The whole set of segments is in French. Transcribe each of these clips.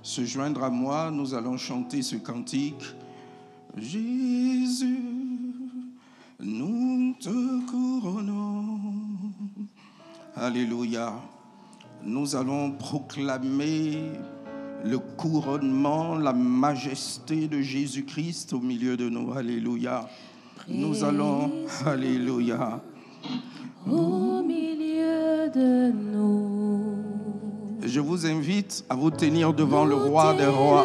Se joindre à moi, nous allons chanter ce cantique. Jésus, nous te couronnons. Alléluia. Nous allons proclamer le couronnement, la majesté de Jésus-Christ au milieu de nous. Alléluia. Nous allons, alléluia, au milieu de nous. Je vous invite à vous tenir devant le roi des rois.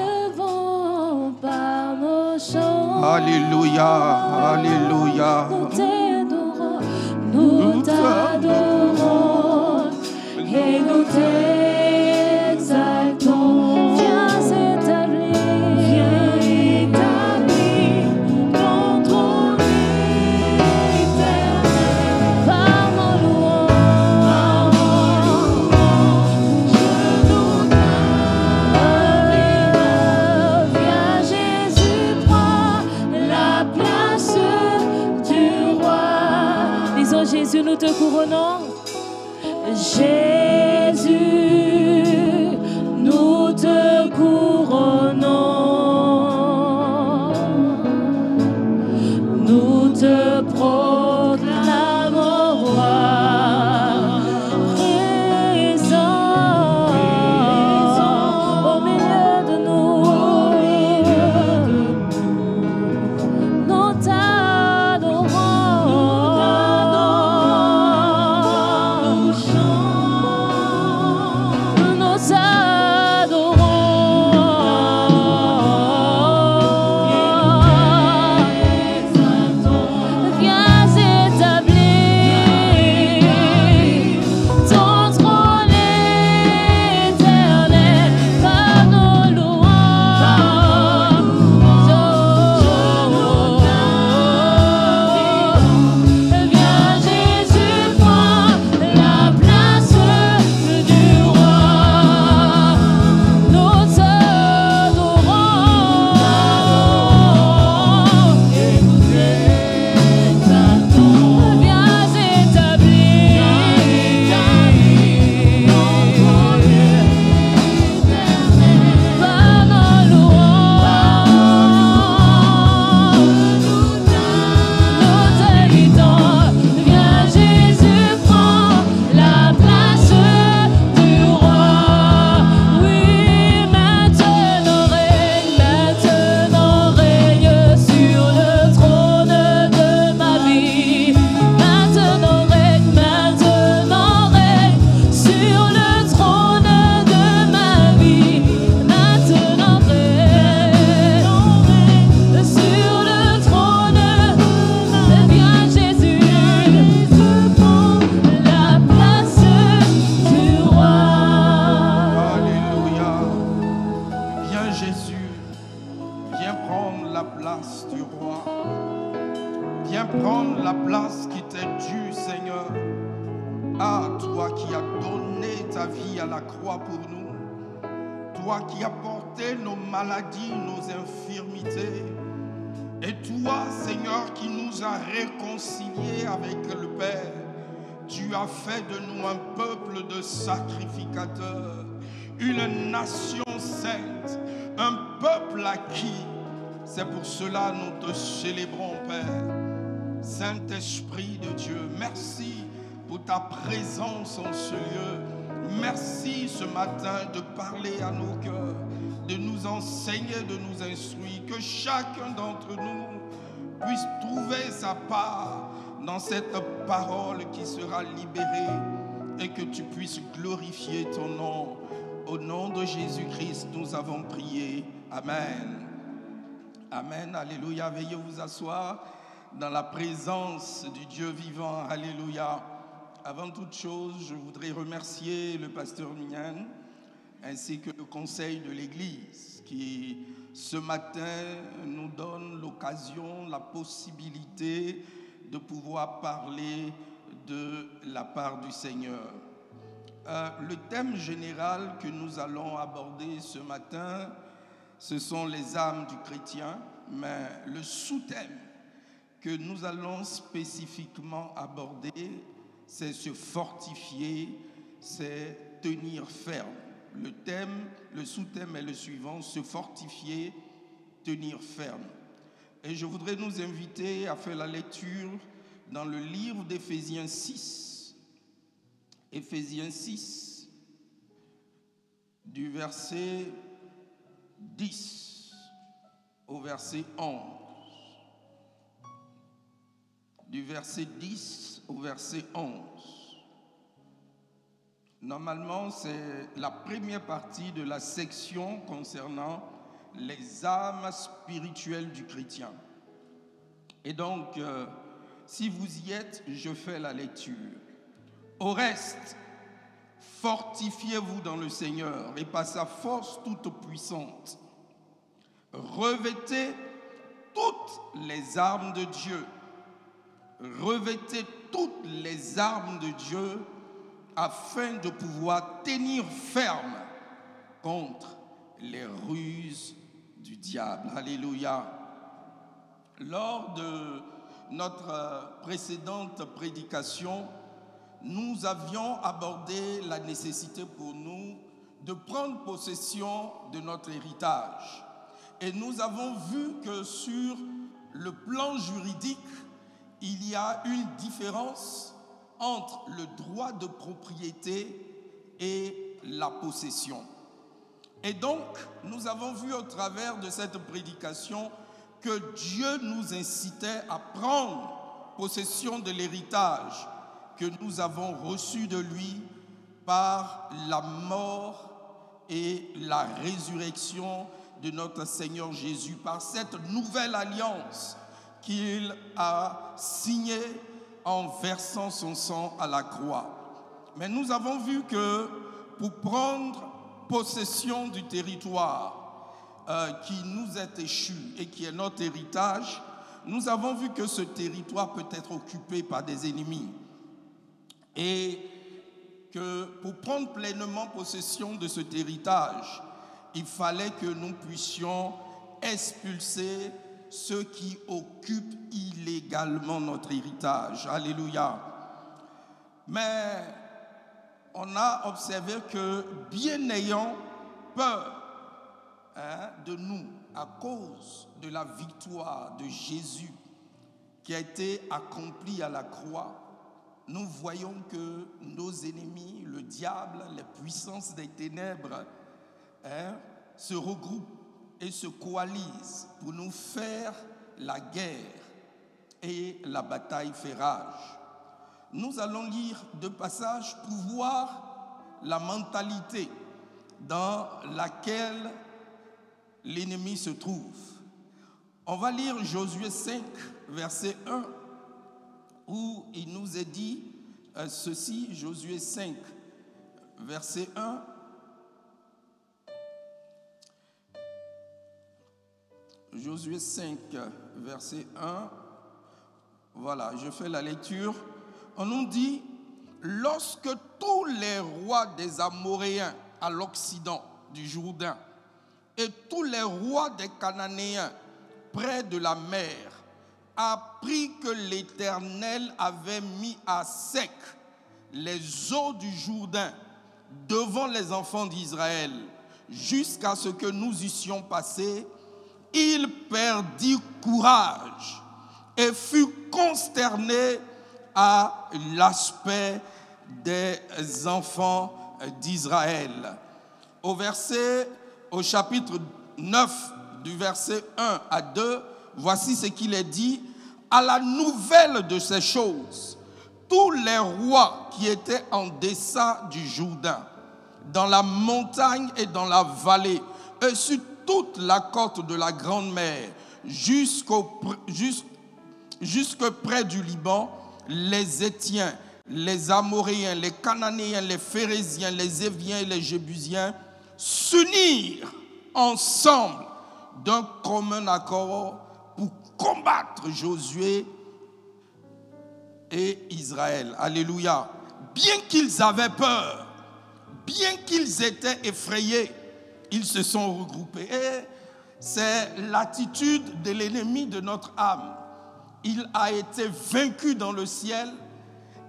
Par nos chants. Alléluia, alléluia. Nous t'adorons et nous t'exaltons. Viens établir ton trône éternel. Par nos louanges, je nous glorifie. Viens Jésus, prends la place du roi. Disons Jésus, nous te couronnons. Jésus, nous te couronnons. Nous te proclamons roi. Présent au milieu de nous. Nous t'adorons. Nous adorons. Viens établir ton trône éternel par nos louanges. Viens Jésus, prends la place du roi. Nous t'adorons et nous t'exaltons. Viens établir ton trône éternel par nos louanges. Nous t'invitons. Viens Jésus, prends la place du roi. Oui, maintenant règne sur le trône de ma vie. Maintenant règne sur le trône de ma vie. Maintenant règne sur le trône. Viens Jésus, prends la place du roi. Alléluia. Viens Jésus, viens prendre la place du roi. Viens prendre la place qui t'est due, Seigneur. Ah, toi qui as donné ta vie à la croix pour nous. Toi qui as porté nos maladies, nos infirmités. Et toi, Seigneur, qui nous as réconciliés avec le Père. Tu as fait de nous un peuple de sacrificateurs, une nation sainte, un peuple acquis. C'est pour cela que nous te célébrons, Père. Saint-Esprit de Dieu, merci pour ta présence en ce lieu. Merci ce matin de parler à nos cœurs, de nous enseigner, de nous instruire, que chacun d'entre nous puisse trouver sa part dans cette parole qui sera libérée et que tu puisses glorifier ton nom. Au nom de Jésus-Christ, nous avons prié. Amen. Amen. Alléluia. Veuillez vous asseoir dans la présence du Dieu vivant. Alléluia. Avant toute chose, je voudrais remercier le pasteur Mignan ainsi que le conseil de l'Église qui, ce matin, nous donne l'occasion, la possibilité de pouvoir parler de la part du Seigneur. Le thème général que nous allons aborder ce matin, ce sont les âmes du chrétien, mais le sous-thème que nous allons spécifiquement aborder, c'est se fortifier, c'est tenir ferme. Le sous-thème est le suivant: se fortifier, tenir ferme. Et je voudrais nous inviter à faire la lecture dans le livre d'Éphésiens 6. Éphésiens 6, du verset 10 au verset 11. Du verset 10 au verset 11. Normalement, c'est la première partie de la section concernant les armes spirituelles du chrétien. Et donc, si vous y êtes, je fais la lecture. Au reste, fortifiez-vous dans le Seigneur et par sa force toute puissante. Revêtez toutes les armes de Dieu. Revêtez toutes les armes de Dieu afin de pouvoir tenir ferme contre les ruses du diable. Alléluia. Lors de notre précédente prédication, nous avions abordé la nécessité pour nous de prendre possession de notre héritage. Et nous avons vu que sur le plan juridique, il y a une différence entre le droit de propriété et la possession. Et donc, nous avons vu au travers de cette prédication que Dieu nous incitait à prendre possession de l'héritage que nous avons reçu de lui par la mort et la résurrection de notre Seigneur Jésus, par cette nouvelle alliance qu'il a signée en versant son sang à la croix. Mais nous avons vu que pour prendre possession du territoire qui nous est échu et qui est notre héritage, nous avons vu que ce territoire peut être occupé par des ennemis. Et que pour prendre pleinement possession de cet héritage, il fallait que nous puissions expulser ceux qui occupent illégalement notre héritage. Alléluia. Mais on a observé que bien ayant peur de nous à cause de la victoire de Jésus qui a été accomplie à la croix, nous voyons que nos ennemis, le diable, les puissances des ténèbres, se regroupent et se coalisent pour nous faire la guerre et la bataille fait rage. Nous allons lire 2 passages pour voir la mentalité dans laquelle l'ennemi se trouve. On va lire Josué 5, verset 1, où il nous est dit ceci, Josué 5, verset 1. Josué 5, verset 1. Voilà, je fais la lecture. On nous dit: lorsque tous les rois des Amoréens à l'occident du Jourdain et tous les rois des Cananéens près de la mer apprit que l'Éternel avait mis à sec les eaux du Jourdain devant les enfants d'Israël jusqu'à ce que nous eussions passé, il perdit courage et fut consterné à l'aspect des enfants d'Israël. Au chapitre 9, du verset 1 à 2, voici ce qu'il est dit: à la nouvelle de ces choses, tous les rois qui étaient en deçà du Jourdain, dans la montagne et dans la vallée, et sur toute la côte de la grande mer, jusque près du Liban, les Héthiens, les Amoréens, les Cananéens, les Phérésiens, les Éviens et les Jébusiens s'unirent ensemble d'un commun accord pour combattre Josué et Israël. Alléluia. Bien qu'ils avaient peur, bien qu'ils étaient effrayés, ils se sont regroupés. Et c'est l'attitude de l'ennemi de notre âme. Il a été vaincu dans le ciel,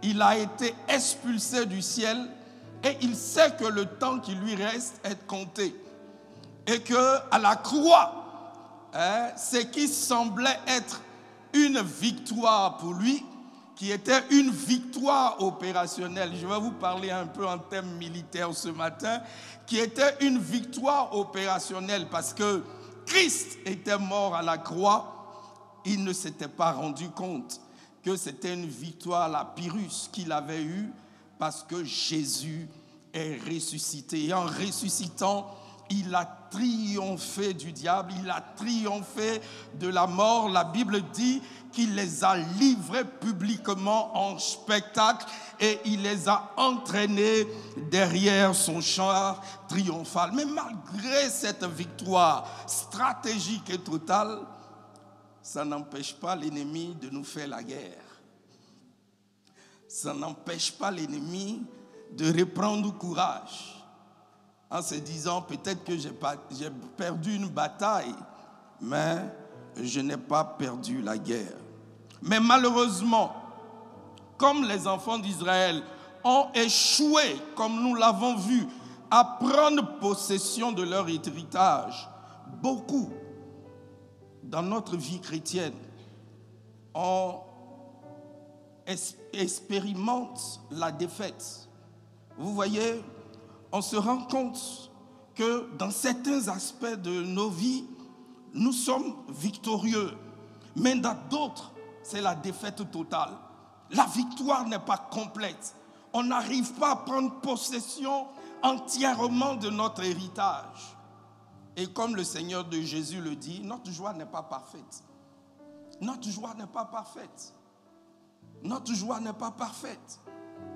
il a été expulsé du ciel, Et il sait que le temps qui lui reste est compté. Et qu'à la croix, ce qui semblait être une victoire pour lui, qui était une victoire opérationnelle. Je vais vous parler un peu en termes militaires ce matin, qui était une victoire opérationnelle parce que Christ était mort à la croix. Il ne s'était pas rendu compte que c'était une victoire, la Pyrrhus, qu'il avait eue parce que Jésus est ressuscité. Et en ressuscitant, il a triomphé du diable, il a triomphé de la mort. La Bible dit qu'il les a livrés publiquement en spectacle et il les a entraînés derrière son char triomphal. Mais malgré cette victoire stratégique et totale, ça n'empêche pas l'ennemi de nous faire la guerre. Ça n'empêche pas l'ennemi de reprendre courage en se disant peut-être que j'ai perdu une bataille, mais je n'ai pas perdu la guerre. Mais malheureusement, comme les enfants d'Israël ont échoué, comme nous l'avons vu, à prendre possession de leur héritage, beaucoup dans notre vie chrétienne, on expérimente la défaite. Vous voyez, on se rend compte que dans certains aspects de nos vies, nous sommes victorieux, mais dans d'autres, c'est la défaite totale. La victoire n'est pas complète. On n'arrive pas à prendre possession entièrement de notre héritage. Et comme le Seigneur de Jésus le dit, notre joie n'est pas parfaite. Notre joie n'est pas parfaite. Notre joie n'est pas parfaite.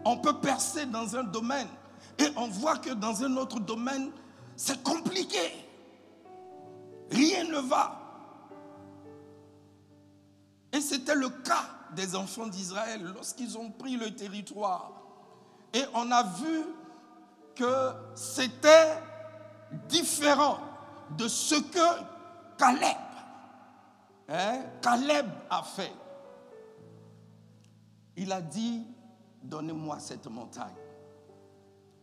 On peut percer dans un domaine et on voit que dans un autre domaine, c'est compliqué. Rien ne va. Et c'était le cas des enfants d'Israël lorsqu'ils ont pris le territoire. Et on a vu que c'était différent de ce que Caleb a fait. Il a dit, donnez-moi cette montagne.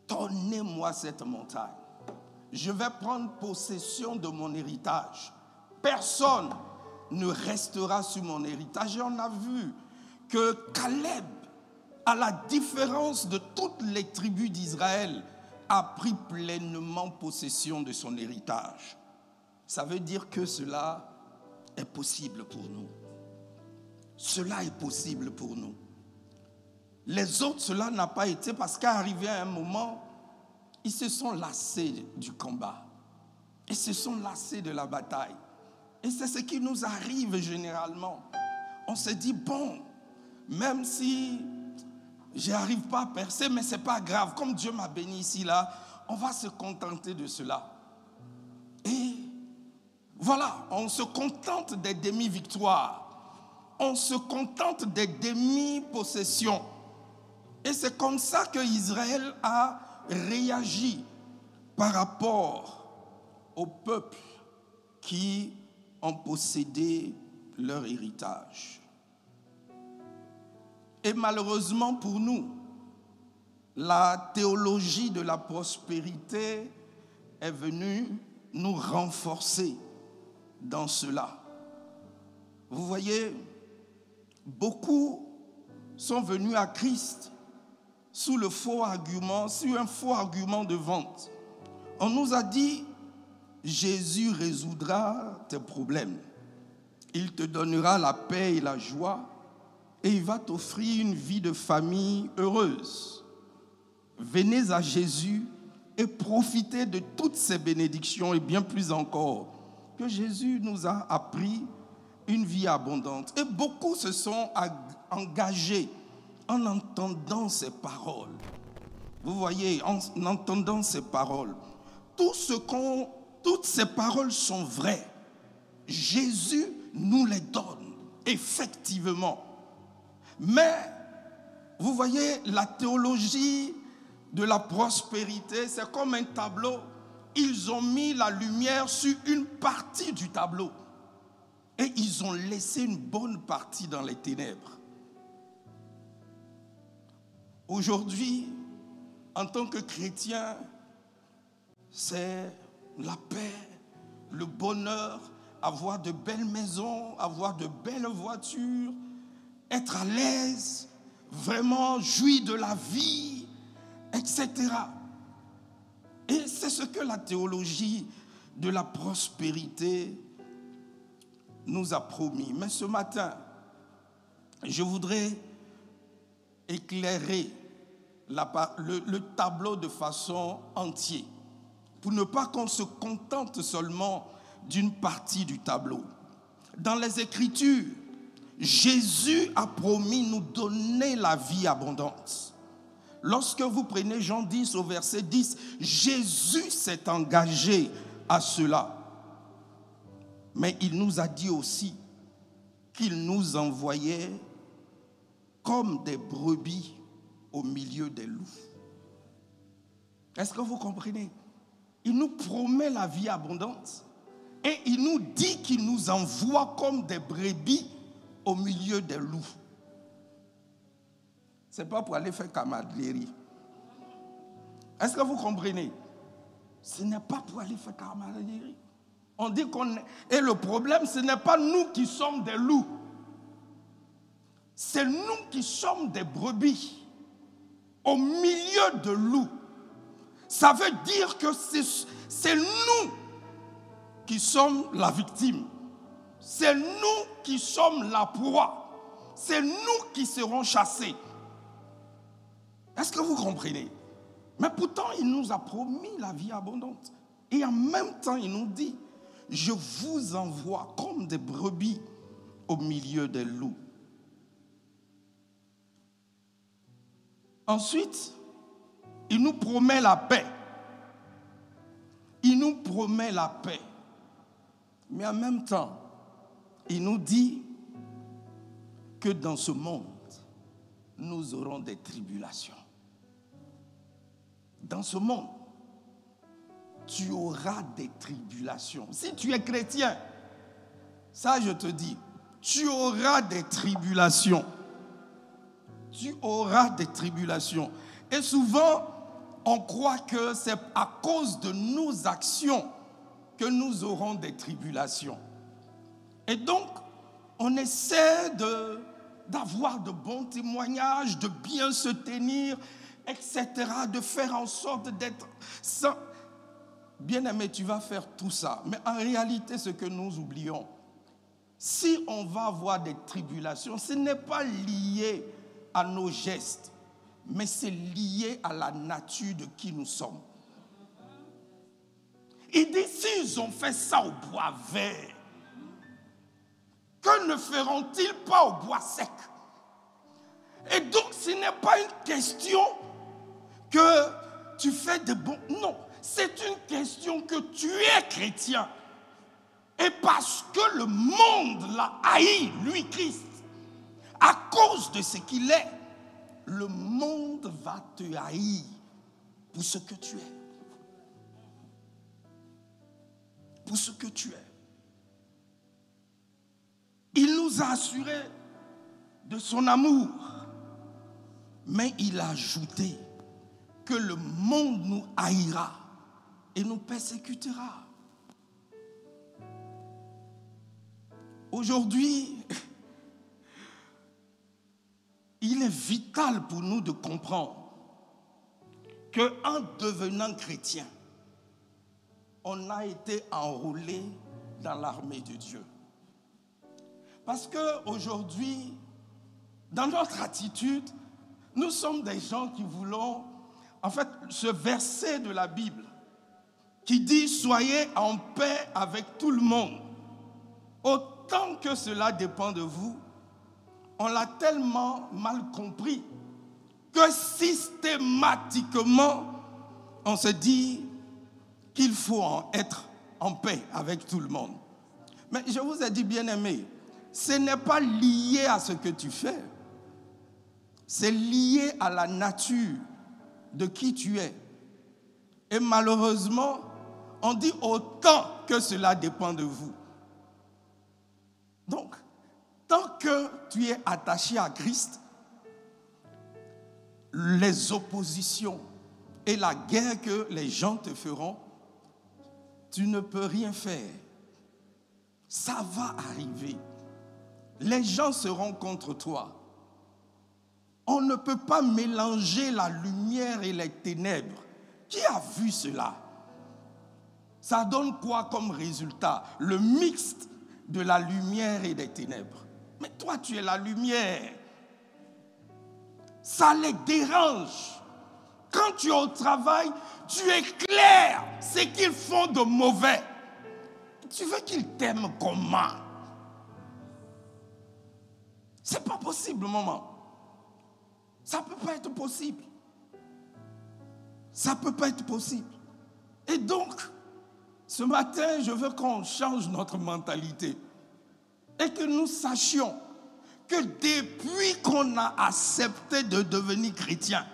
Donnez-moi cette montagne. Je vais prendre possession de mon héritage. Personne ne restera sur mon héritage. Et on a vu que Caleb, à la différence de toutes les tribus d'Israël, a pris pleinement possession de son héritage. Ça veut dire que cela est possible pour nous. Cela est possible pour nous. Les autres, cela n'a pas été parce qu'arrivé à un moment, ils se sont lassés du combat. Ils se sont lassés de la bataille. Et c'est ce qui nous arrive généralement. On se dit, bon, même si je n'arrive pas à percer, mais ce n'est pas grave. Comme Dieu m'a béni ici, là, on va se contenter de cela. Et voilà, on se contente des demi-victoires. On se contente des demi-possessions. Et c'est comme ça que Israël a réagi par rapport au peuple qui ont possédé leur héritage. Et malheureusement pour nous, la théologie de la prospérité est venue nous renforcer dans cela. Vous voyez, beaucoup sont venus à Christ sous un faux argument de vente. On nous a dit, Jésus résoudra tes problèmes. Il te donnera la paix et la joie et il va t'offrir une vie de famille heureuse. Venez à Jésus et profitez de toutes ces bénédictions et bien plus encore, que Jésus nous a appris une vie abondante. Et beaucoup se sont engagés en entendant ces paroles. Vous voyez, en entendant ces paroles, toutes ces paroles sont vraies. Jésus nous les donne, effectivement. Mais, vous voyez, la théologie de la prospérité, c'est comme un tableau. Ils ont mis la lumière sur une partie du tableau. Et ils ont laissé une bonne partie dans les ténèbres. Aujourd'hui, en tant que chrétien, c'est la paix, le bonheur, avoir de belles maisons, avoir de belles voitures, être à l'aise, vraiment jouir de la vie, etc. Et c'est ce que la théologie de la prospérité nous a promis. Mais ce matin, je voudrais éclairer le tableau de façon entière, pour ne pas qu'on se contente seulement d'une partie du tableau. Dans les Écritures, Jésus a promis nous donner la vie abondante. Lorsque vous prenez Jean 10 au verset 10, Jésus s'est engagé à cela. Mais il nous a dit aussi qu'il nous envoyait comme des brebis au milieu des loups. Est-ce que vous comprenez? Il nous promet la vie abondante et il nous dit qu'il nous envoie comme des brebis au milieu des loups. Ce n'est pas pour aller faire camaraderie. Est-ce que vous comprenez? Ce n'est pas pour aller faire camaraderie. On dit qu'on est... Et le problème, ce n'est pas nous qui sommes des loups. C'est nous qui sommes des brebis au milieu de loups. Ça veut dire que c'est nous qui sommes la victime. C'est nous qui sommes la proie. C'est nous qui serons chassés. Est-ce que vous comprenez? Mais pourtant, il nous a promis la vie abondante. Et en même temps, il nous dit, je vous envoie comme des brebis au milieu des loups. Ensuite, il nous promet la paix. Il nous promet la paix. Mais en même temps, il nous dit que dans ce monde, nous aurons des tribulations. Dans ce monde, tu auras des tribulations. Si tu es chrétien, ça je te dis, tu auras des tribulations. Tu auras des tribulations. Et souvent, on croit que c'est à cause de nos actions que nous aurons des tribulations. Et donc, on essaie d'avoir de bons témoignages, de bien se tenir, etc., de faire en sorte d'être saint. Bien-aimé, tu vas faire tout ça. Mais en réalité, ce que nous oublions, si on va avoir des tribulations, ce n'est pas lié à nos gestes, mais c'est lié à la nature de qui nous sommes. Il dit, s'ils ont fait ça au bois vert, que ne feront-ils pas au bois sec? Et donc, ce n'est pas une question que tu fais de bons... Non, c'est une question que tu es chrétien. Et parce que le monde l'a haï, lui, Christ, à cause de ce qu'il est, le monde va te haïr pour ce que tu es. Pour ce que tu es. Il nous a assuré de son amour, mais il a ajouté que le monde nous haïra et nous persécutera. Aujourd'hui, il est vital pour nous de comprendre qu'en devenant chrétien, on a été enrôlé dans l'armée de Dieu. Parce qu'aujourd'hui, dans notre attitude, nous sommes des gens qui voulons, en fait, ce verset de la Bible qui dit « Soyez en paix avec tout le monde ». Autant que cela dépend de vous, on l'a tellement mal compris que systématiquement, on se dit qu'il faut être en paix avec tout le monde. Mais je vous ai dit, bien-aimés, ce n'est pas lié à ce que tu fais. C'est lié à la nature de qui tu es. Et malheureusement, on dit autant que cela dépend de vous. Donc, tant que tu es attaché à Christ, les oppositions, et la guerre que les gens te feront, tu ne peux rien faire. Ça va arriver. Les gens seront contre toi. On ne peut pas mélanger la lumière et les ténèbres. Qui a vu cela? Ça donne quoi comme résultat? Le mixte de la lumière et des ténèbres. Mais toi, tu es la lumière. Ça les dérange. Quand tu es au travail, tu éclaires ce qu'ils font de mauvais. Tu veux qu'ils t'aiment comment? C'est pas possible, maman. Ça peut pas être possible. Ça peut pas être possible. Et donc, ce matin, je veux qu'on change notre mentalité et que nous sachions que depuis qu'on a accepté de devenir chrétien,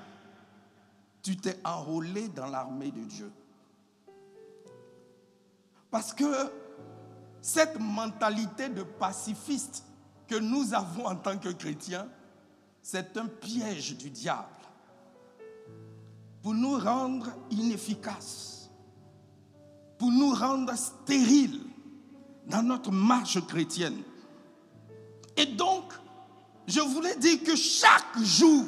tu t'es enrôlé dans l'armée de Dieu. Parce que cette mentalité de pacifiste que nous avons en tant que chrétiens, c'est un piège du diable pour nous rendre inefficaces, pour nous rendre stériles dans notre marche chrétienne. Et donc, je voulais dire que chaque jour,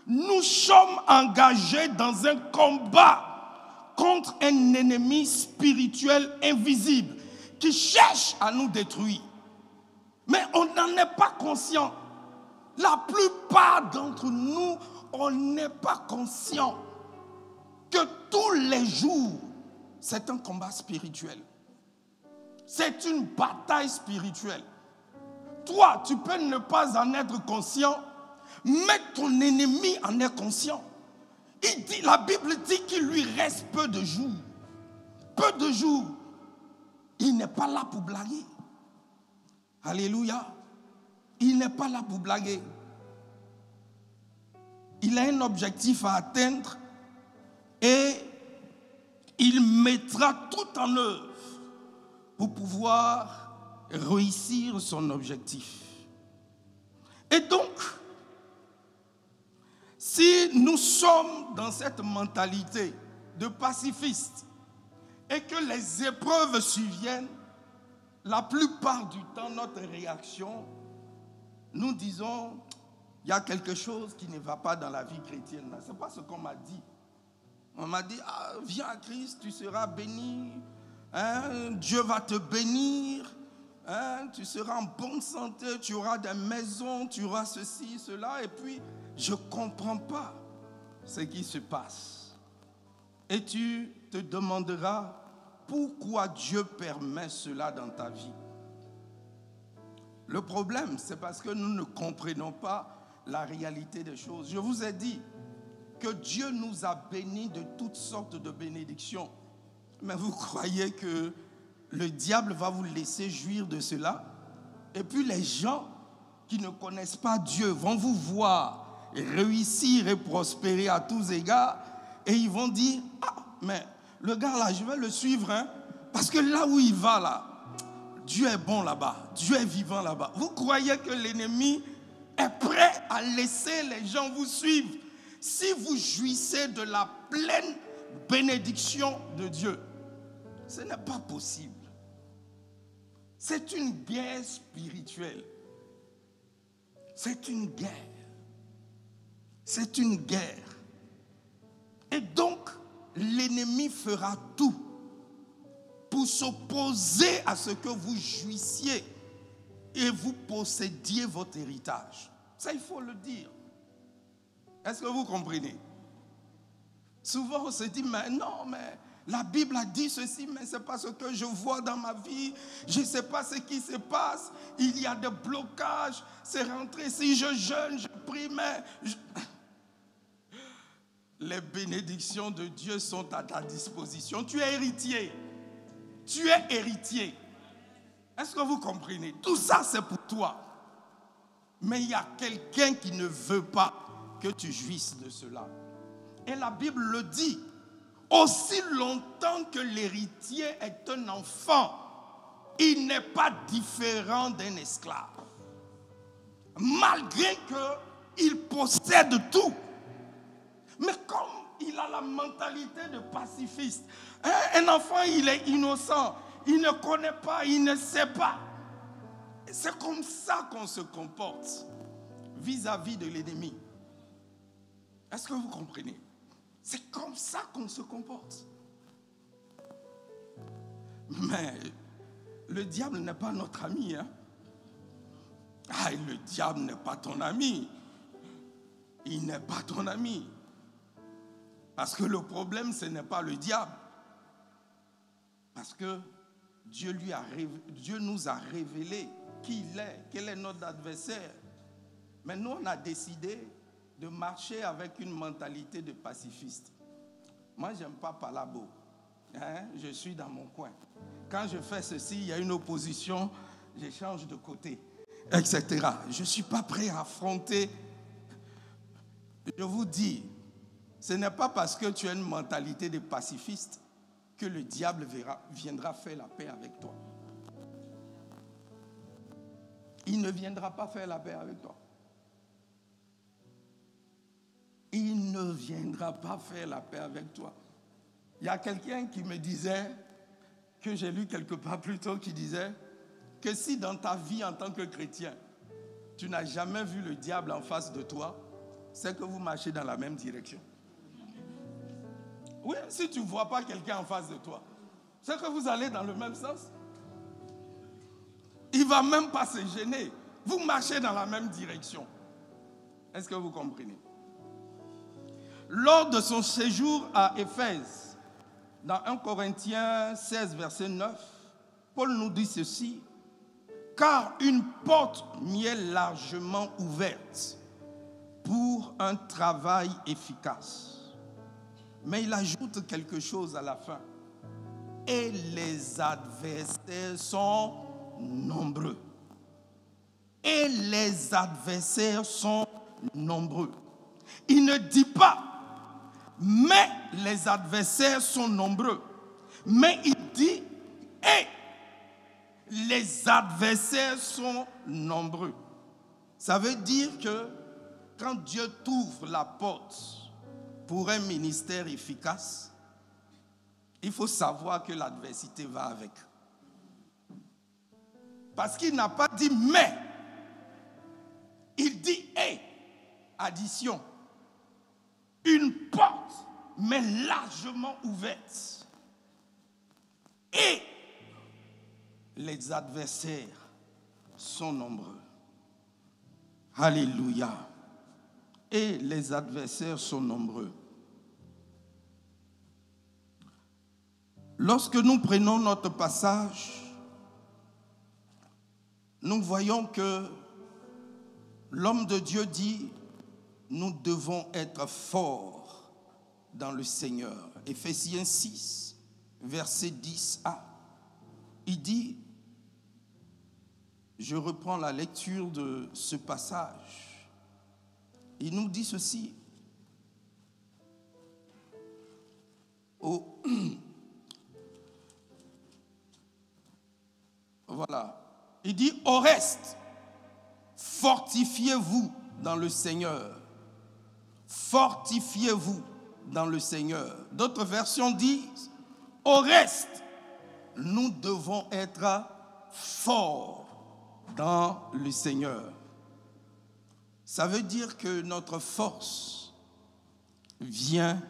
nous sommes engagés dans un combat contre un ennemi spirituel invisible qui cherche à nous détruire. Mais on n'en est pas conscient. La plupart d'entre nous, on n'est pas conscient que tous les jours, c'est un combat spirituel. C'est une bataille spirituelle. Toi, tu peux ne pas en être conscient, mais ton ennemi en est conscient. La Bible dit qu'il lui reste peu de jours. Peu de jours. Il n'est pas là pour blaguer. Alléluia. Il n'est pas là pour blaguer. Il a un objectif à atteindre et il mettra tout en œuvre pour pouvoir réussir son objectif. Et donc, si nous sommes dans cette mentalité de pacifiste et que les épreuves surviennent, la plupart du temps, notre réaction, nous disons, il y a quelque chose qui ne va pas dans la vie chrétienne. Ce n'est pas ce qu'on m'a dit. On m'a dit, viens à Christ, tu seras béni, hein, Dieu va te bénir, hein, tu seras en bonne santé, tu auras des maisons, tu auras ceci, cela, et puis je ne comprends pas ce qui se passe. Et tu te demanderas pourquoi Dieu permet cela dans ta vie. Le problème, c'est parce que nous ne comprenons pas la réalité des choses. Je vous ai dit que Dieu nous a bénis de toutes sortes de bénédictions. Mais vous croyez que le diable va vous laisser jouir de cela? Et puis les gens qui ne connaissent pas Dieu vont vous voir réussir et prospérer à tous égards. Et ils vont dire, mais le gars là, je vais le suivre, hein, parce que là où il va là, Dieu est bon là-bas, Dieu est vivant là-bas. Vous croyez que l'ennemi est prêt à laisser les gens vous suivre si vous jouissez de la pleine bénédiction de Dieu? Ce n'est pas possible. C'est une guerre spirituelle. C'est une guerre. C'est une guerre. Et donc, l'ennemi fera tout pour s'opposer à ce que vous jouissiez et vous possédiez votre héritage. Ça, il faut le dire. Est-ce que vous comprenez? Souvent, on se dit, mais non, mais la Bible a dit ceci, mais ce n'est pas ce que je vois dans ma vie. Je ne sais pas ce qui se passe. Il y a des blocages. C'est rentré. Si je jeûne, je prie, mais... Les bénédictions de Dieu sont à ta disposition. Tu es héritier. Tu es héritier. Est-ce que vous comprenez? Tout ça, c'est pour toi. Mais il y a quelqu'un qui ne veut pas que tu jouisses de cela. Et la Bible le dit. Aussi longtemps que l'héritier est un enfant, il n'est pas différent d'un esclave. Malgré qu'il possède tout, Mais comme il a la mentalité de pacifiste, un enfant, il est innocent, il ne connaît pas, il ne sait pas. C'est comme ça qu'on se comporte vis-à-vis de l'ennemi. Est-ce que vous comprenez? C'est comme ça qu'on se comporte. Mais le diable n'est pas notre ami. Hein? Ah, le diable n'est pas ton ami. Il n'est pas ton ami. Parce que le problème, ce n'est pas le diable. Parce que Dieu nous a révélé qui il est, quel est notre adversaire. Mais nous, on a décidé de marcher avec une mentalité de pacifiste. Moi, je n'aime pas Palabo. Je suis dans mon coin. Quand je fais ceci, il y a une opposition, je change de côté, etc. Je ne suis pas prêt à affronter. Je vous dis, ce n'est pas parce que tu as une mentalité de pacifiste que le diable viendra faire la paix avec toi. Il ne viendra pas faire la paix avec toi. Il ne viendra pas faire la paix avec toi. Il y a quelqu'un qui me disait, que j'ai lu quelque part plus tôt, qui disait que si dans ta vie en tant que chrétien, tu n'as jamais vu le diable en face de toi, c'est que vous marchez dans la même direction. Oui, si tu ne vois pas quelqu'un en face de toi, c'est que vous allez dans le même sens. Il ne va même pas se gêner. Vous marchez dans la même direction. Est-ce que vous comprenez? Lors de son séjour à Éphèse, dans 1 Corinthiens 16, verset 9, Paul nous dit ceci: car une porte m'y est largement ouverte pour un travail efficace. Mais il ajoute quelque chose à la fin. Et les adversaires sont nombreux. Et les adversaires sont nombreux. Il ne dit pas, mais les adversaires sont nombreux. Mais il dit, et les adversaires sont nombreux. Ça veut dire que quand Dieu t'ouvre la porte pour un ministère efficace, il faut savoir que l'adversité va avec. Parce qu'il n'a pas dit mais, il dit et, addition. Une porte, mais largement ouverte. Et les adversaires sont nombreux. Alléluia. Et les adversaires sont nombreux. Lorsque nous prenons notre passage, nous voyons que l'homme de Dieu dit, nous devons être forts dans le Seigneur. Éphésiens 6, verset 10a. Il dit, je reprends la lecture de ce passage. Il nous dit ceci. Voilà. Il dit, au reste, fortifiez-vous dans le Seigneur. Fortifiez-vous dans le Seigneur. D'autres versions disent, au reste, nous devons être forts dans le Seigneur. Ça veut dire que notre force vient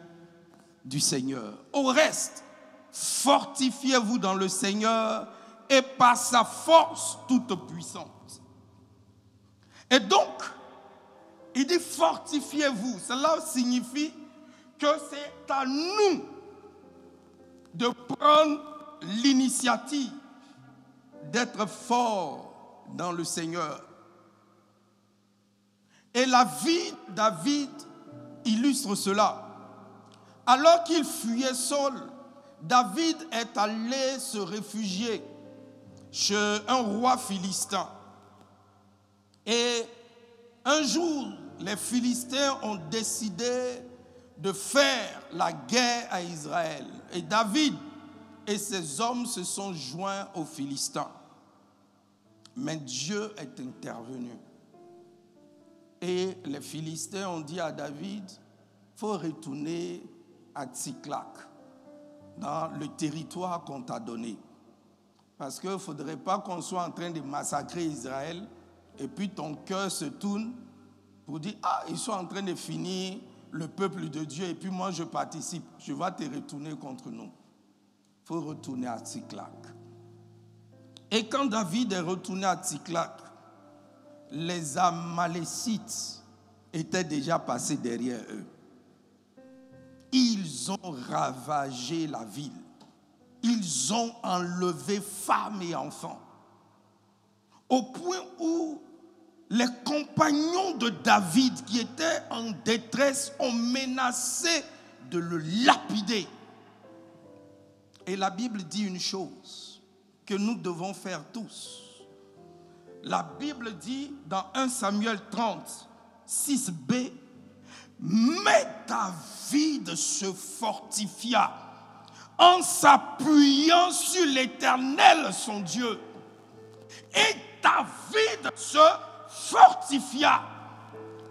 du Seigneur. Au reste, fortifiez-vous dans le Seigneur et par sa force toute puissante. Et donc, il dit fortifiez-vous. Cela signifie que c'est à nous de prendre l'initiative d'être forts dans le Seigneur. Et la vie de David illustre cela. Alors qu'il fuyait Saul, David est allé se réfugier chez un roi philistin. Et un jour, les Philistins ont décidé de faire la guerre à Israël. Et David et ses hommes se sont joints aux Philistins. Mais Dieu est intervenu. Et les Philistins ont dit à David, faut retourner à Tsiklag, dans le territoire qu'on t'a donné. Parce qu'il ne faudrait pas qu'on soit en train de massacrer Israël et puis ton cœur se tourne pour dire « Ah, ils sont en train de finir le peuple de Dieu et puis moi je participe. Je vais te retourner contre nous. » Il faut retourner à Tsiklag. Et quand David est retourné à Tsiklag, les Amalécites étaient déjà passés derrière eux. Ils ont ravagé la ville. Ils ont enlevé femmes et enfants. Au point où les compagnons de David qui étaient en détresse ont menacé de le lapider. Et la Bible dit une chose que nous devons faire tous. La Bible dit dans 1 Samuel 30, 6b, mais David se fortifia en s'appuyant sur l'Éternel son Dieu. Et David se fortifia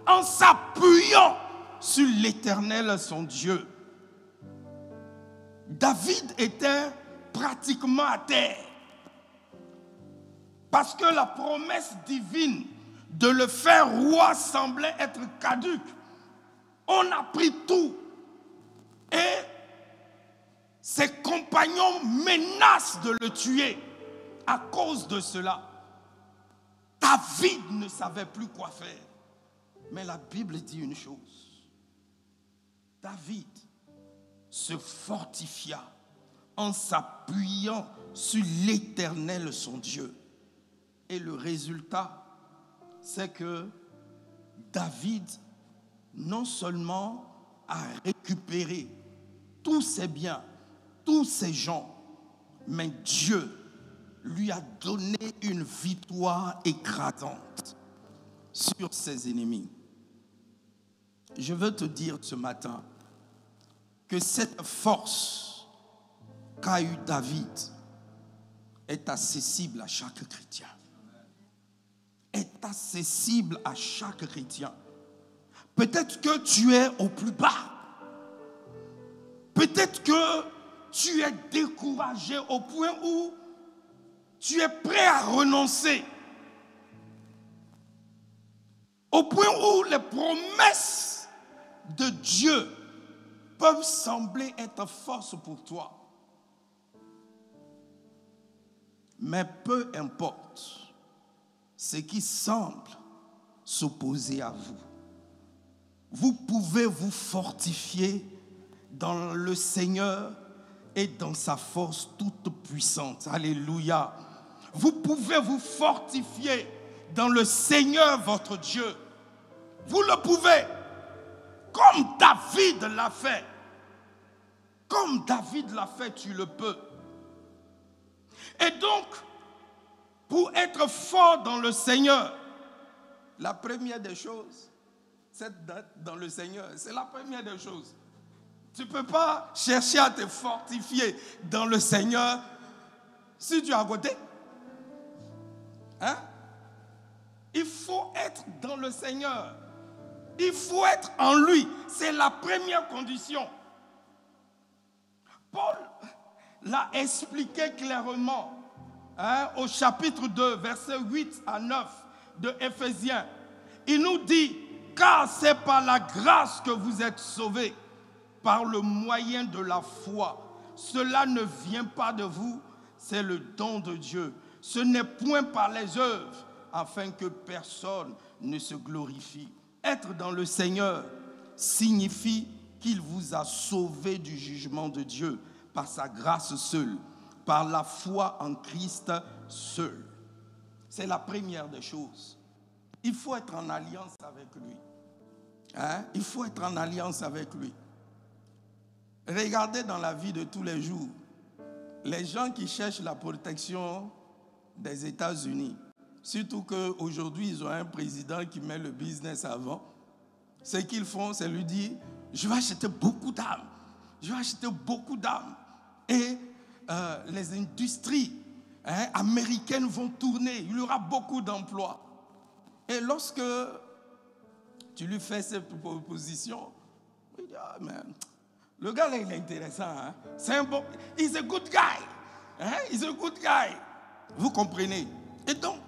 en s'appuyant sur l'Éternel son Dieu. David était pratiquement à terre. Parce que la promesse divine de le faire roi semblait être caduque. On a pris tout. Et ses compagnons menacent de le tuer à cause de cela. David ne savait plus quoi faire. Mais la Bible dit une chose. David se fortifia en s'appuyant sur l'Éternel son Dieu. Et le résultat, c'est que David non seulement a récupéré tous ses biens, tous ses gens, mais Dieu lui a donné une victoire écrasante sur ses ennemis. Je veux te dire ce matin que cette force qu'a eu David est accessible à chaque chrétien. Est accessible à chaque chrétien. Peut-être que tu es au plus bas. Peut-être que tu es découragé au point où tu es prêt à renoncer. Au point où les promesses de Dieu peuvent sembler être force pour toi. Mais peu importe ce qui semble s'opposer à vous. Vous pouvez vous fortifier dans le Seigneur et dans sa force toute puissante. Alléluia. Vous pouvez vous fortifier dans le Seigneur votre Dieu. Vous le pouvez. Comme David l'a fait. Comme David l'a fait, tu le peux. Et donc, pour être fort dans le Seigneur, la première des choses, c'est d'être dans le Seigneur. C'est la première des choses. Tu ne peux pas chercher à te fortifier dans le Seigneur si tu es à côté. Hein? Il faut être dans le Seigneur. Il faut être en lui. C'est la première condition. Paul l'a expliqué clairement au chapitre 2, versets 8 à 9 de Éphésiens. Il nous dit, car c'est par la grâce que vous êtes sauvés, par le moyen de la foi. Cela ne vient pas de vous, c'est le don de Dieu. Ce n'est point par les œuvres, afin que personne ne se glorifie. Être dans le Seigneur signifie qu'il vous a sauvé du jugement de Dieu par sa grâce seule, par la foi en Christ seul. C'est la première des choses. Il faut être en alliance avec lui. Hein? Il faut être en alliance avec lui. Regardez dans la vie de tous les jours, les gens qui cherchent la protection des États-Unis, surtout qu'aujourd'hui, ils ont un président qui met le business avant. Ce qu'ils font, c'est lui dire, je vais acheter beaucoup d'armes. Je vais acheter beaucoup d'armes. Et les industries américaines vont tourner. Il y aura beaucoup d'emplois. Et lorsque tu lui fais cette proposition, Il dit, ah, man, le gars là, il est intéressant. Hein? C'est un bon. He's a good guy. Hein? He's a good guy. Vous comprenez? Et donc,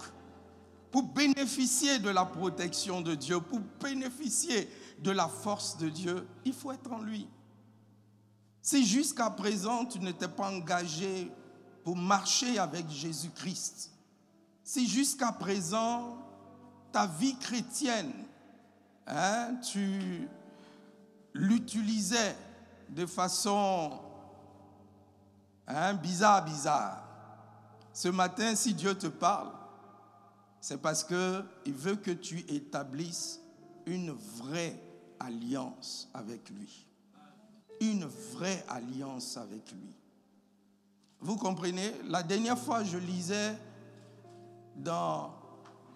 pour bénéficier de la protection de Dieu, pour bénéficier de la force de Dieu, il faut être en lui. Si jusqu'à présent, tu n'étais pas engagé pour marcher avec Jésus-Christ, si jusqu'à présent, ta vie chrétienne, hein, tu l'utilisais de façon bizarre, ce matin, si Dieu te parle, c'est parce qu'il veut que tu établisses une vraie alliance avec lui. Une vraie alliance avec lui. Vous comprenez? La dernière fois, je lisais dans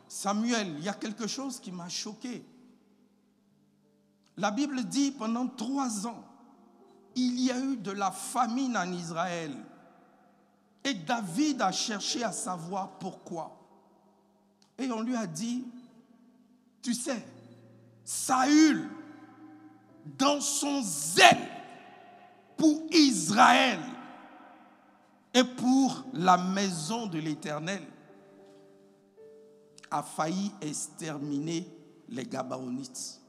Samuel, il y a quelque chose qui m'a choqué. La Bible dit, pendant 3 ans, il y a eu de la famine en Israël. Et David a cherché à savoir pourquoi. Et on lui a dit, tu sais, Saül, dans son zèle pour Israël et pour la maison de l'Éternel, a failli exterminer les Gabaonites.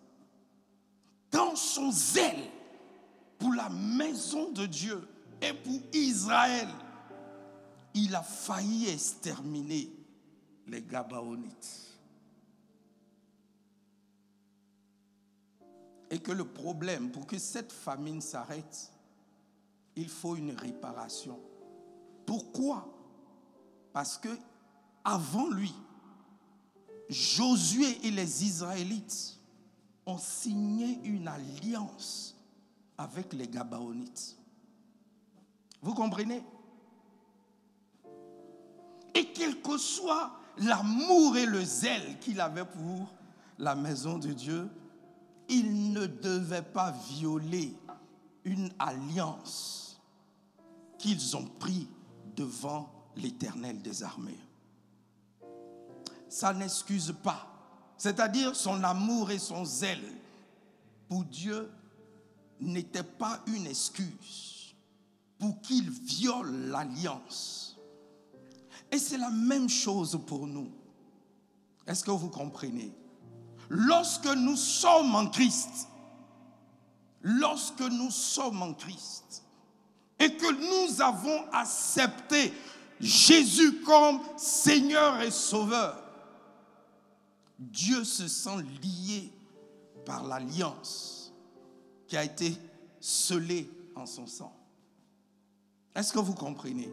Dans son zèle pour la maison de Dieu et pour Israël, il a failli exterminer les Gabaonites. Et que le problème, pour que cette famine s'arrête, il faut une réparation. Pourquoi? Parce que avant lui, Josué et les Israélites ont signé une alliance avec les Gabaonites. Vous comprenez? Et quel que soit l'amour et le zèle qu'il avait pour la maison de Dieu, il ne devait pas violer une alliance qu'ils ont prise devant l'Éternel des armées. Ça n'excuse pas. C'est-à-dire son amour et son zèle pour Dieu n'était pas une excuse pour qu'il viole l'alliance. Et c'est la même chose pour nous. Est-ce que vous comprenez? Lorsque nous sommes en Christ, et que nous avons accepté Jésus comme Seigneur et Sauveur, Dieu se sent lié par l'alliance qui a été scellée en son sang. Est-ce que vous comprenez?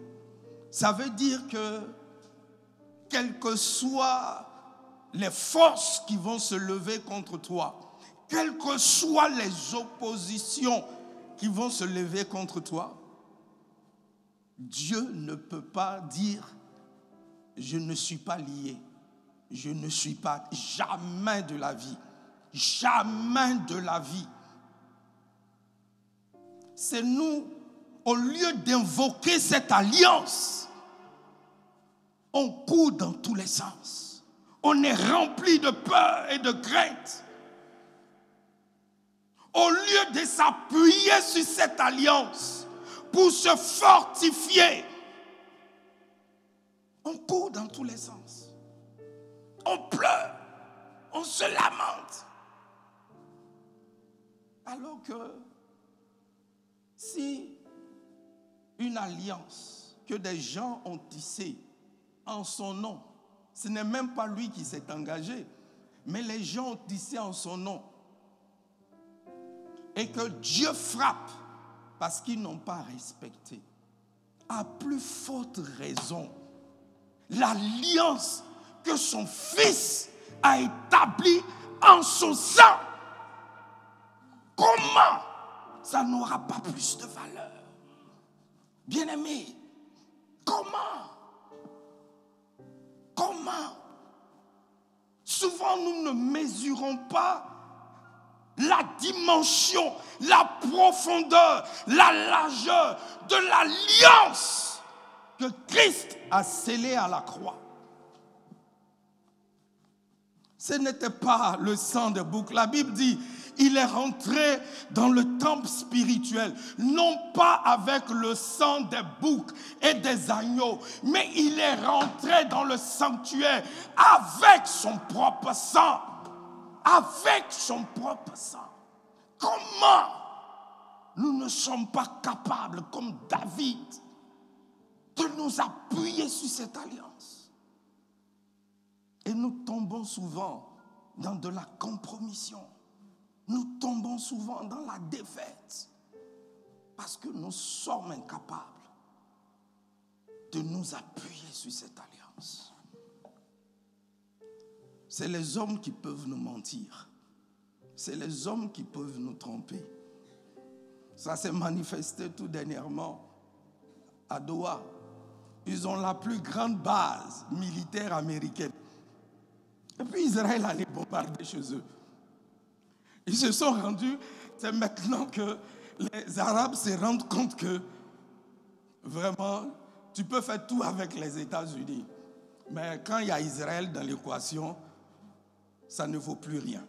Ça veut dire que, quelles que soient les forces qui vont se lever contre toi, quelles que soient les oppositions qui vont se lever contre toi, Dieu ne peut pas dire « je ne suis pas lié ». Je ne suis pas, jamais de la vie. Jamais de la vie. C'est nous, au lieu d'invoquer cette alliance, on court dans tous les sens. On est rempli de peur et de crainte. Au lieu de s'appuyer sur cette alliance pour se fortifier, on court dans tous les sens. On pleure, on se lamente. Alors que si une alliance que des gens ont tissée en son nom, ce n'est même pas lui qui s'est engagé, mais les gens ont tissé en son nom, et que Dieu frappe parce qu'ils n'ont pas respecté, à plus forte raison, l'alliance que son Fils a établi en son sang. Comment ça n'aura pas plus de valeur? Bien-aimé, comment? Souvent, nous ne mesurons pas la dimension, la profondeur, la largeur de l'alliance que Christ a scellée à la croix. Ce n'était pas le sang de bouc. La Bible dit il est rentré dans le temple spirituel, non pas avec le sang des boucs et des agneaux, mais il est rentré dans le sanctuaire avec son propre sang. Avec son propre sang. Comment nous ne sommes pas capables, comme David, de nous appuyer sur cette alliance? Et nous tombons souvent dans de la compromission. Nous tombons souvent dans la défaite parce que nous sommes incapables de nous appuyer sur cette alliance. C'est les hommes qui peuvent nous mentir. C'est les hommes qui peuvent nous tromper. Ça s'est manifesté tout dernièrement à Doha. Ils ont la plus grande base militaire américaine. Et puis Israël allait bombarder chez eux. Ils se sont rendus, c'est maintenant que les Arabes se rendent compte que vraiment, tu peux faire tout avec les États-Unis. Mais quand il y a Israël dans l'équation, ça ne vaut plus rien.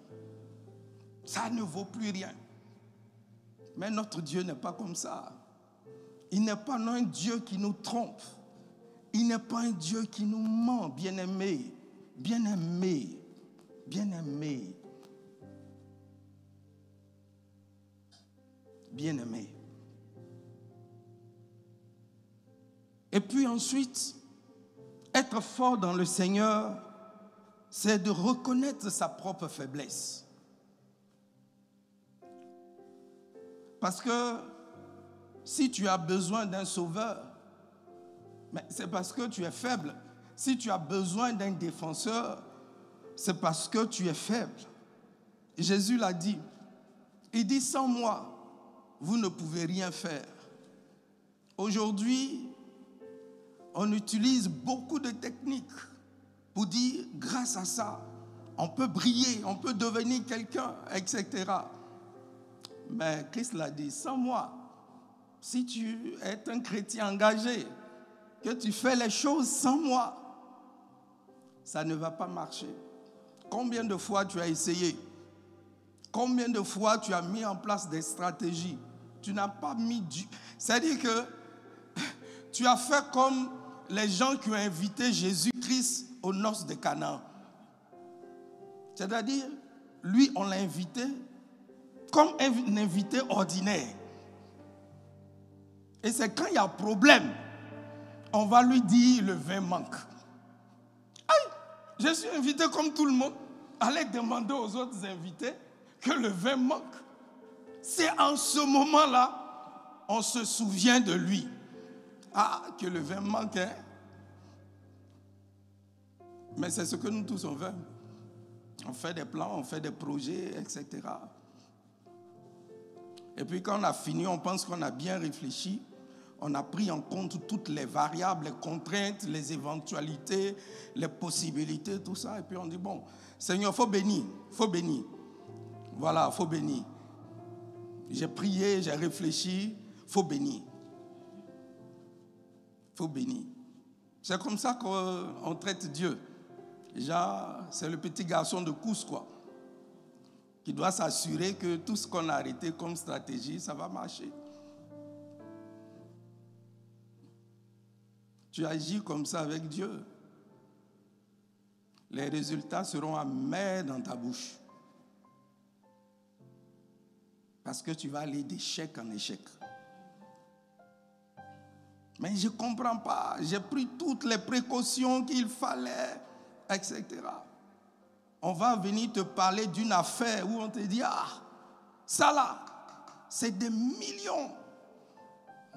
Ça ne vaut plus rien. Mais notre Dieu n'est pas comme ça. Il n'est pas un Dieu qui nous trompe. Il n'est pas un Dieu qui nous ment, bien-aimé. Bien-aimé. Bien-aimé. Bien-aimé. Et puis ensuite, être fort dans le Seigneur, c'est de reconnaître sa propre faiblesse. Parce que si tu as besoin d'un sauveur, mais c'est parce que tu es faible. Si tu as besoin d'un défenseur, c'est parce que tu es faible. Jésus l'a dit. Il dit, sans moi, vous ne pouvez rien faire. Aujourd'hui, on utilise beaucoup de techniques pour dire, grâce à ça, on peut briller, on peut devenir quelqu'un, etc. Mais Christ l'a dit, sans moi, si tu es un chrétien engagé, que tu fais les choses sans moi, ça ne va pas marcher. Combien de fois tu as essayé? Combien de fois tu as mis en place des stratégies? Tu n'as pas mis du... C'est-à-dire que tu as fait comme les gens qui ont invité Jésus-Christ aux noces de Canaan. C'est-à-dire, lui, on l'a invité comme un invité ordinaire. Et c'est quand il y a problème, on va lui dire le vin manque. Aïe, je suis invité comme tout le monde. Allez demander aux autres invités que le vin manque. C'est en ce moment-là, on se souvient de lui. Ah, que le vin manque, hein? Mais c'est ce que nous tous on veut. On fait des plans, on fait des projets, etc. Et puis quand on a fini, on pense qu'on a bien réfléchi. On a pris en compte toutes les variables, les contraintes, les éventualités, les possibilités, tout ça. Et puis on dit, bon, Seigneur, il faut bénir, il faut bénir. Voilà, il faut bénir. J'ai prié, j'ai réfléchi, il faut bénir. Il faut bénir. C'est comme ça qu'on traite Dieu. Genre, c'est le petit garçon de course, quoi, qui doit s'assurer que tout ce qu'on a arrêté comme stratégie, ça va marcher. Tu agis comme ça avec Dieu. Les résultats seront amers dans ta bouche. Parce que tu vas aller d'échec en échec. Mais je ne comprends pas. J'ai pris toutes les précautions qu'il fallait, etc. On va venir te parler d'une affaire où on te dit, ah, ça là, c'est des millions.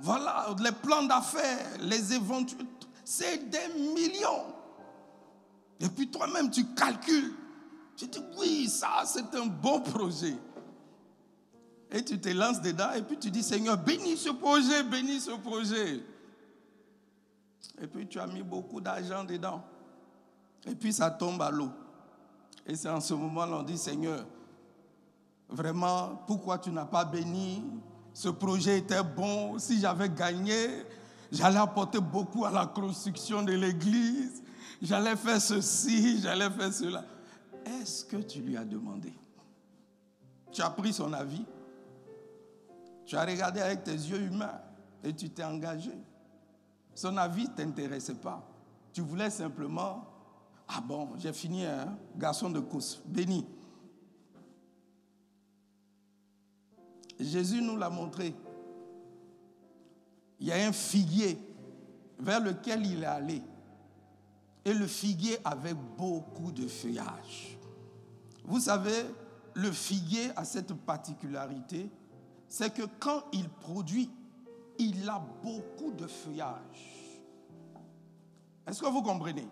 Voilà, les plans d'affaires, les éventuels, c'est des millions. Et puis toi-même, tu calcules. Tu dis, oui, ça, c'est un bon projet. Et tu te lances dedans et puis tu dis, Seigneur, bénis ce projet, bénis ce projet. Et puis tu as mis beaucoup d'argent dedans. Et puis ça tombe à l'eau. Et c'est en ce moment-là on dit, Seigneur, vraiment, pourquoi tu n'as pas béni? Ce projet était bon. Si j'avais gagné, j'allais apporter beaucoup à la construction de l'église. J'allais faire ceci, j'allais faire cela. Est-ce que tu lui as demandé? Tu as pris son avis. Tu as regardé avec tes yeux humains et tu t'es engagé. Son avis ne t'intéressait pas. Tu voulais simplement, ah bon, j'ai fini un garçon de course, béni. Jésus nous l'a montré. Il y a un figuier vers lequel il est allé. Et le figuier avait beaucoup de feuillage. Vous savez, le figuier a cette particularité, c'est que quand il produit, il a beaucoup de feuillage. Est-ce que vous comprenez?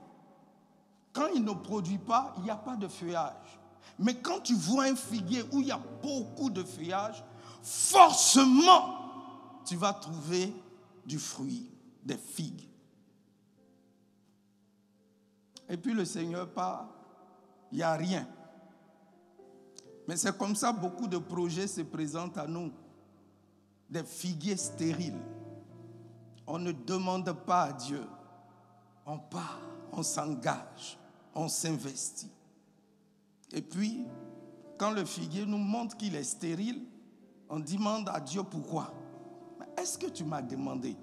Quand il ne produit pas, il n'y a pas de feuillage. Mais quand tu vois un figuier où il y a beaucoup de feuillage, forcément, tu vas trouver du fruit, des figues. Et puis le Seigneur part, il n'y a rien. Mais c'est comme ça, beaucoup de projets se présentent à nous. Des figuiers stériles. On ne demande pas à Dieu. On part, on s'engage, on s'investit. Et puis, quand le figuier nous montre qu'il est stérile, on demande à Dieu pourquoi. Mais est-ce que tu m'as demandé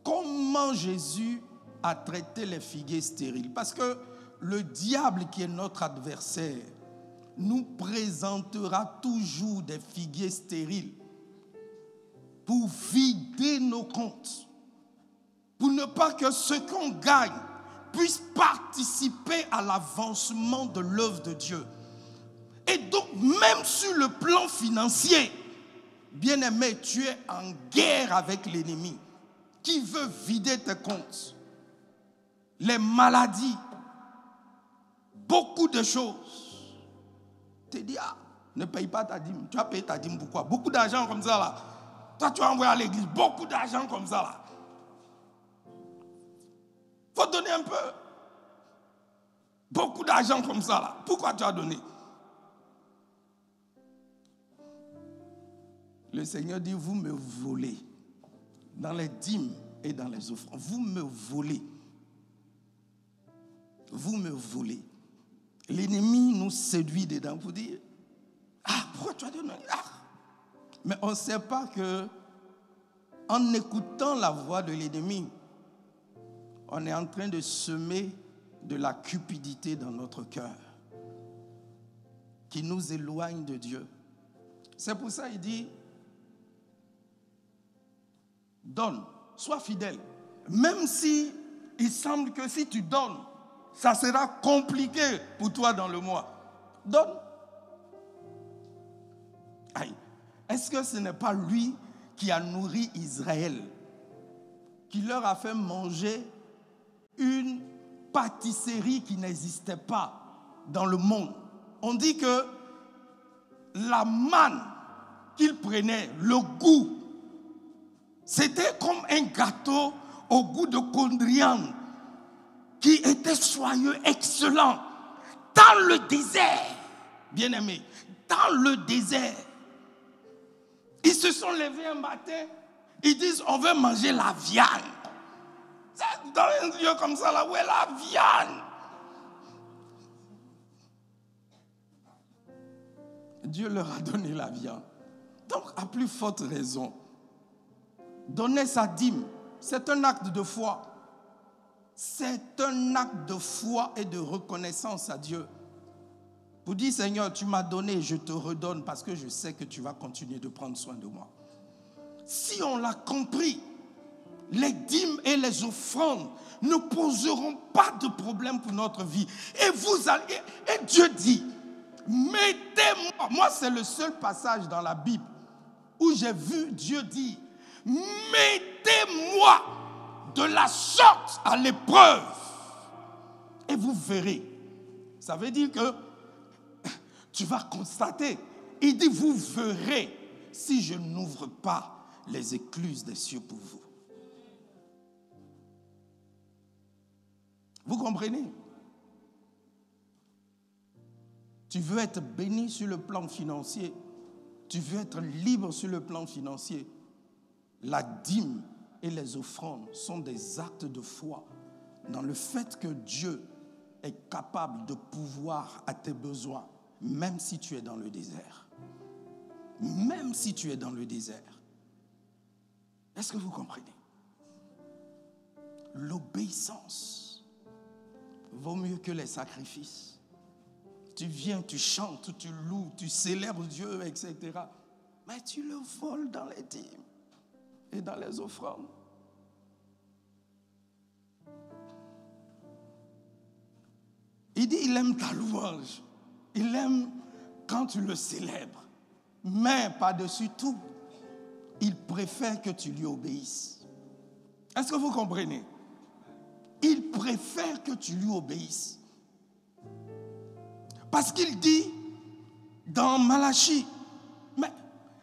comment Jésus a traité les figuiers stériles? Parce que le diable qui est notre adversaire nous présentera toujours des figuiers stériles pour vider nos comptes, pour ne pas que ce qu'on gagne puisse participer à l'avancement de l'œuvre de Dieu. Et donc, même sur le plan financier, bien-aimé, tu es en guerre avec l'ennemi qui veut vider tes comptes. Les maladies, beaucoup de choses. Tu te dis, ah, ne paye pas ta dîme. Tu vas payer ta dîme pourquoi? Beaucoup d'argent comme ça là. Toi, tu vas envoyer à l'église beaucoup d'argent comme ça là. Il faut donner un peu. Beaucoup d'argent comme ça là. Pourquoi tu as donné? Le Seigneur dit, vous me volez dans les dîmes et dans les offrandes. Vous me volez. Vous me volez. L'ennemi nous séduit dedans pour dire, ah, pourquoi tu as donné? Ah. Mais on ne sait pas que en écoutant la voix de l'ennemi, on est en train de semer de la cupidité dans notre cœur qui nous éloigne de Dieu. C'est pour ça qu'il dit, donne, sois fidèle. Même si il semble que si tu donnes, ça sera compliqué pour toi dans le mois. Donne. Aïe. Est-ce que ce n'est pas lui qui a nourri Israël, qui leur a fait manger une pâtisserie qui n'existait pas dans le monde? On dit que la manne qu'ils prenaient, le goût, c'était comme un gâteau au goût de coriandre qui était soyeux, excellent. Dans le désert, bien aimé, dans le désert, ils se sont levés un matin, ils disent, on veut manger la viande. C'est dans un lieu comme ça, là, où est la viande? Dieu leur a donné la viande. Donc, à plus forte raison, donner sa dîme, c'est un acte de foi. C'est un acte de foi et de reconnaissance à Dieu. Pour dire, Seigneur, tu m'as donné, je te redonne parce que je sais que tu vas continuer de prendre soin de moi. Si on l'a compris, les dîmes et les offrandes ne poseront pas de problème pour notre vie. Et Dieu dit, mettez-moi. Moi, c'est le seul passage dans la Bible où j'ai vu Dieu dire, mettez-moi de la sorte à l'épreuve et vous verrez. Ça veut dire que tu vas constater. Il dit, vous verrez si je n'ouvre pas les écluses des cieux pour vous. Vous comprenez? Tu veux être béni sur le plan financier. Tu veux être libre sur le plan financier. La dîme et les offrandes sont des actes de foi dans le fait que Dieu est capable de pouvoir à tes besoins, même si tu es dans le désert. même si tu es dans le désert. Est-ce que vous comprenez? L'obéissance vaut mieux que les sacrifices. Tu viens, tu chantes, tu loues, tu célèbres Dieu, etc. Mais tu le voles dans les dîmes et dans les offrandes. Il dit, il aime ta louange. Il aime quand tu le célèbres. Mais par-dessus tout, il préfère que tu lui obéisses. Est-ce que vous comprenez? Il préfère que tu lui obéisses. Parce qu'il dit dans Malachie, mais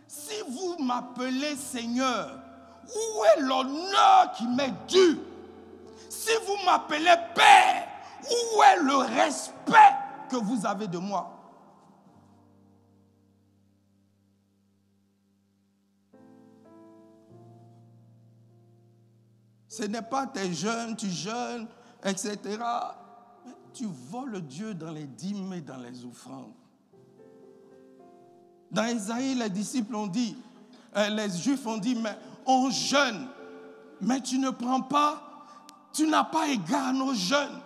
si vous m'appelez Seigneur, où est l'honneur qui m'est dû? Si vous m'appelez Père, où est le respect que vous avez de moi? Ce n'est pas tes jeûnes, tu jeûnes, etc. Mais tu voles Dieu dans les dîmes et dans les offrandes. Dans Isaïe, les disciples ont dit, les Juifs ont dit, mais on jeûne, mais tu ne prends pas, tu n'as pas égard à nos jeûnes.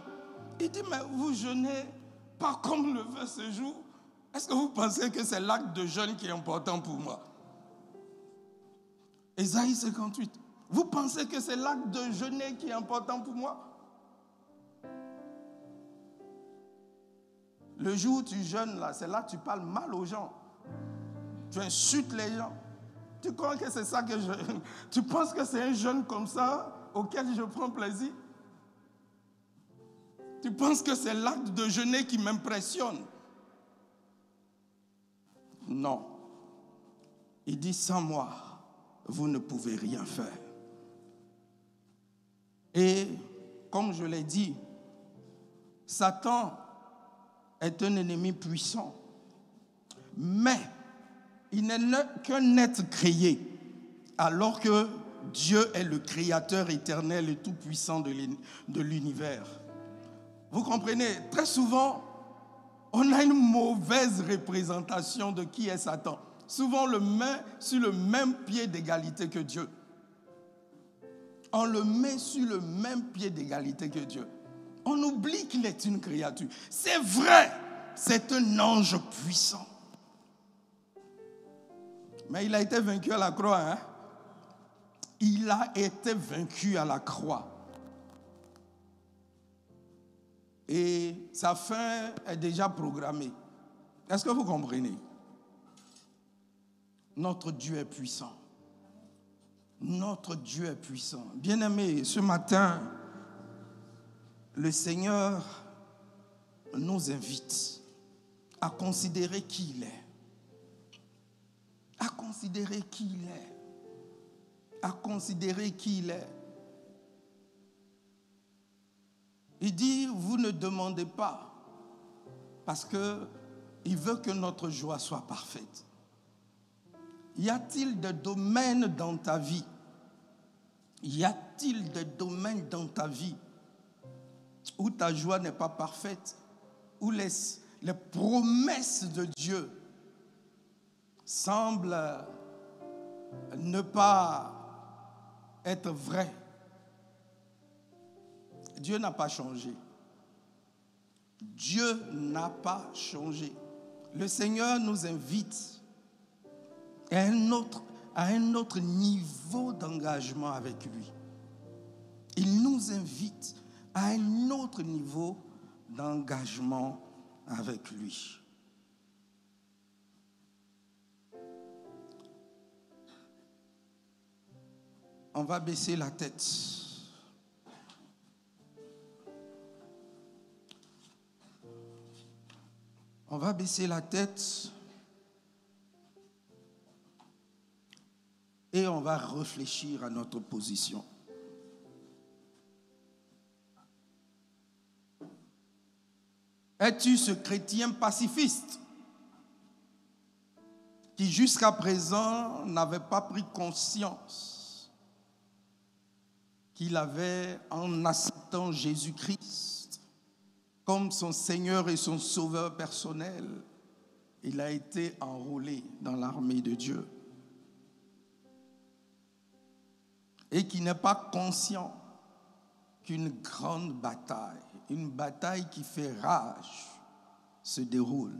Il dit, mais vous jeûnez pas comme le fait ce jour. Est-ce que vous pensez que c'est l'acte de jeûne qui est important pour moi? Isaïe 58. Vous pensez que c'est l'acte de jeûner qui est important pour moi? Le jour où tu jeûnes, là, c'est là que tu parles mal aux gens. Tu insultes les gens. Tu crois que c'est ça que je... Tu penses que c'est un jeûne comme ça auquel je prends plaisir? Tu penses que c'est l'acte de jeûner qui m'impressionne? Non. Il dit, sans moi, vous ne pouvez rien faire. Et comme je l'ai dit, Satan est un ennemi puissant. Mais il n'est qu'un être créé, alors que Dieu est le créateur éternel et tout-puissant de l'univers. Vous comprenez? Très souvent, on a une mauvaise représentation de qui est Satan. Souvent, on le met sur le même pied d'égalité que Dieu. On le met sur le même pied d'égalité que Dieu. On oublie qu'il est une créature. C'est vrai, c'est un ange puissant. Mais il a été vaincu à la croix. Hein? Il a été vaincu à la croix. Et sa fin est déjà programmée. Est-ce que vous comprenez? Notre Dieu est puissant. Notre Dieu est puissant. Bien-aimés, ce matin, le Seigneur nous invite à considérer qui il est. À considérer qui il est. À considérer qui il est. Il dit, vous ne demandez pas parce qu'il veut que notre joie soit parfaite. Y a-t-il des domaines dans ta vie? Y a-t-il des domaines dans ta vie où ta joie n'est pas parfaite, où les promesses de Dieu semblent ne pas être vraies? Dieu n'a pas changé. Dieu n'a pas changé. Le Seigneur nous invite à un autre niveau d'engagement avec lui. Il nous invite à un autre niveau d'engagement avec lui. On va baisser la tête. On va baisser la tête et on va réfléchir à notre position. Es-tu ce chrétien pacifiste qui jusqu'à présent n'avait pas pris conscience qu'il avait, en acceptant Jésus-Christ comme son Seigneur et son Sauveur personnel, il a été enrôlé dans l'armée de Dieu et qui n'est pas conscient qu'une grande bataille, une bataille qui fait rage, se déroule.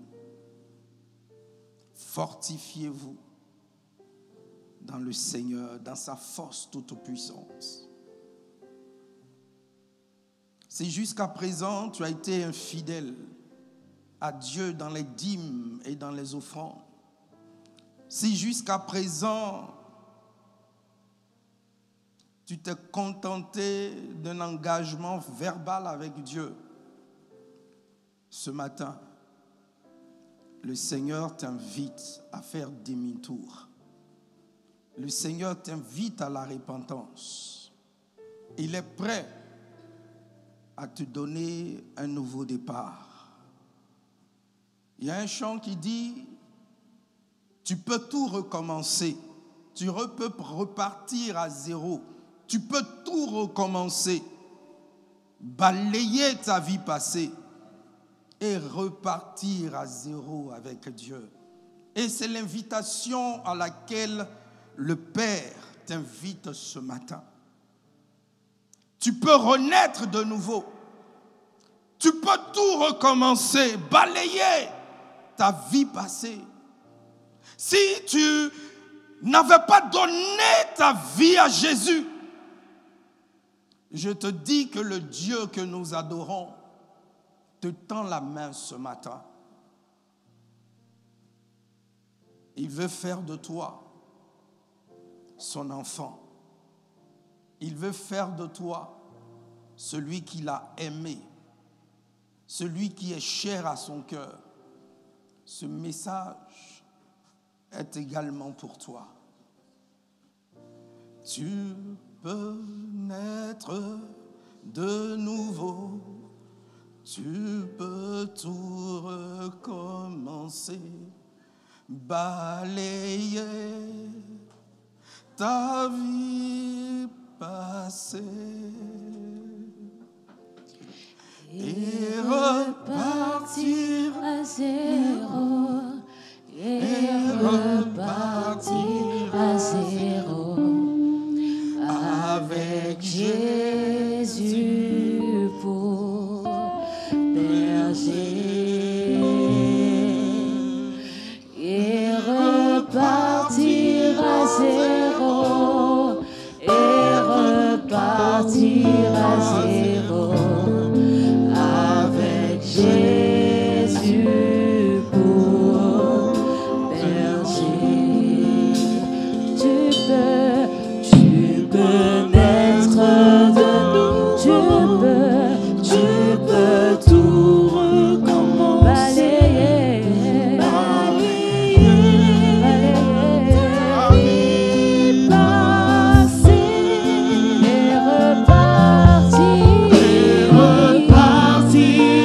Fortifiez-vous dans le Seigneur, dans sa force toute puissance. Si jusqu'à présent tu as été infidèle à Dieu dans les dîmes et dans les offrandes, si jusqu'à présent tu t'es contenté d'un engagement verbal avec Dieu, ce matin, le Seigneur t'invite à faire demi-tour. Le Seigneur t'invite à la repentance. Il est prêt à te donner un nouveau départ. Il y a un chant qui dit, tu peux tout recommencer. Tu peux repartir à zéro. Tu peux tout recommencer. Balayer ta vie passée et repartir à zéro avec Dieu. Et c'est l'invitation à laquelle le Père t'invite ce matin. Tu peux renaître de nouveau. Tu peux tout recommencer, balayer ta vie passée. Si tu n'avais pas donné ta vie à Jésus, je te dis que le Dieu que nous adorons te tend la main ce matin. Il veut faire de toi son enfant. Il veut faire de toi celui qu'il a aimé, celui qui est cher à son cœur. Ce message est également pour toi. Tu peux naître de nouveau, tu peux tout recommencer, balayer ta vie passée et repartir à zéro, et repartir à zéro, avec Jésus pour berger, et repartir à zéro, et repartir à zéro, avec Jésus pour berger. Tu peux naître de nous, tu peux tout recommencer, balayer ta vie passée et repartir à zéro,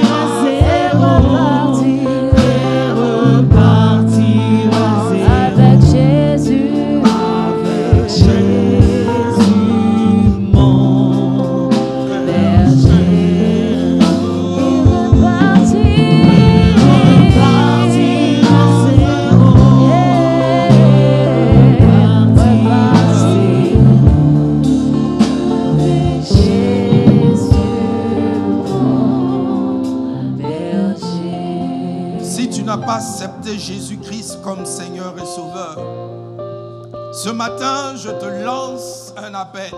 repartir avec Jésus, mon berger. Repartir à zéro, repartir avec Jésus, mon berger. Si tu n'as pas accepté Jésus-Christ comme Seigneur et Sauveur, ce matin, je te lance un appel.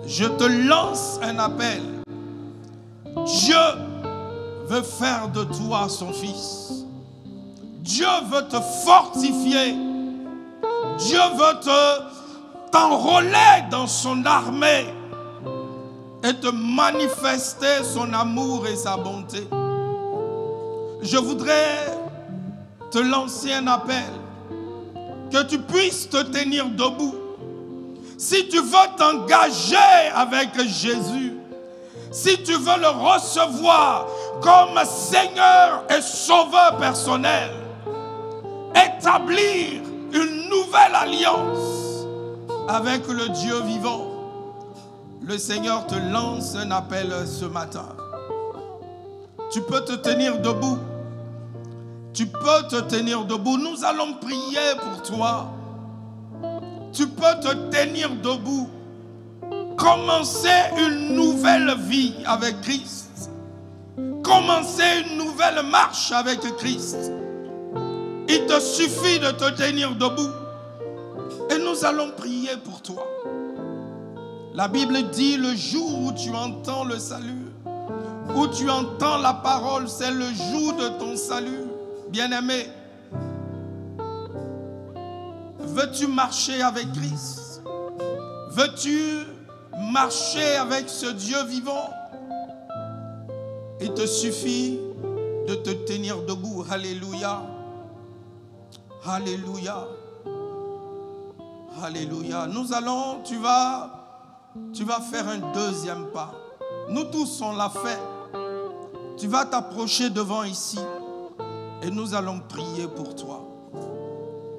Je te lance un appel. Dieu veut faire de toi son fils. Dieu veut te fortifier. Dieu veut t'enrôler dans son armée et te manifester son amour et sa bonté. Je voudrais te lancer un appel, que tu puisses te tenir debout. Si tu veux t'engager avec Jésus, si tu veux le recevoir comme Seigneur et Sauveur personnel, établir une nouvelle alliance avec le Dieu vivant, le Seigneur te lance un appel ce matin. Tu peux te tenir debout. Tu peux te tenir debout. Nous allons prier pour toi. Tu peux te tenir debout. Commencer une nouvelle vie avec Christ. Commencer une nouvelle marche avec Christ. Il te suffit de te tenir debout. Et nous allons prier pour toi. La Bible dit, le jour où tu entends le salut, où tu entends la parole, c'est le jour de ton salut. Bien-aimé, veux-tu marcher avec Christ? Veux-tu marcher avec ce Dieu vivant? Il te suffit de te tenir debout. Alléluia. Alléluia. Alléluia. Nous allons, tu vas faire un deuxième pas. Nous tous, on l'a fait. Tu vas t'approcher devant ici et nous allons prier pour toi.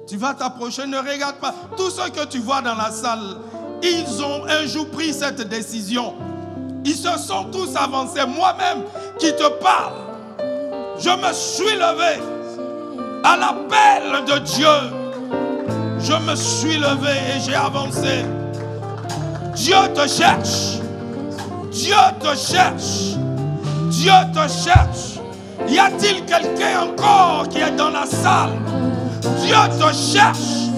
Tu vas t'approcher, ne regarde pas. Tous ceux que tu vois dans la salle, ils ont un jour pris cette décision. Ils se sont tous avancés. Moi-même qui te parle, je me suis levé à l'appel de Dieu. Je me suis levé et j'ai avancé. Dieu te cherche. Dieu te cherche. Dieu te cherche. Y a-t-il quelqu'un encore qui est dans la salle? Dieu te cherche.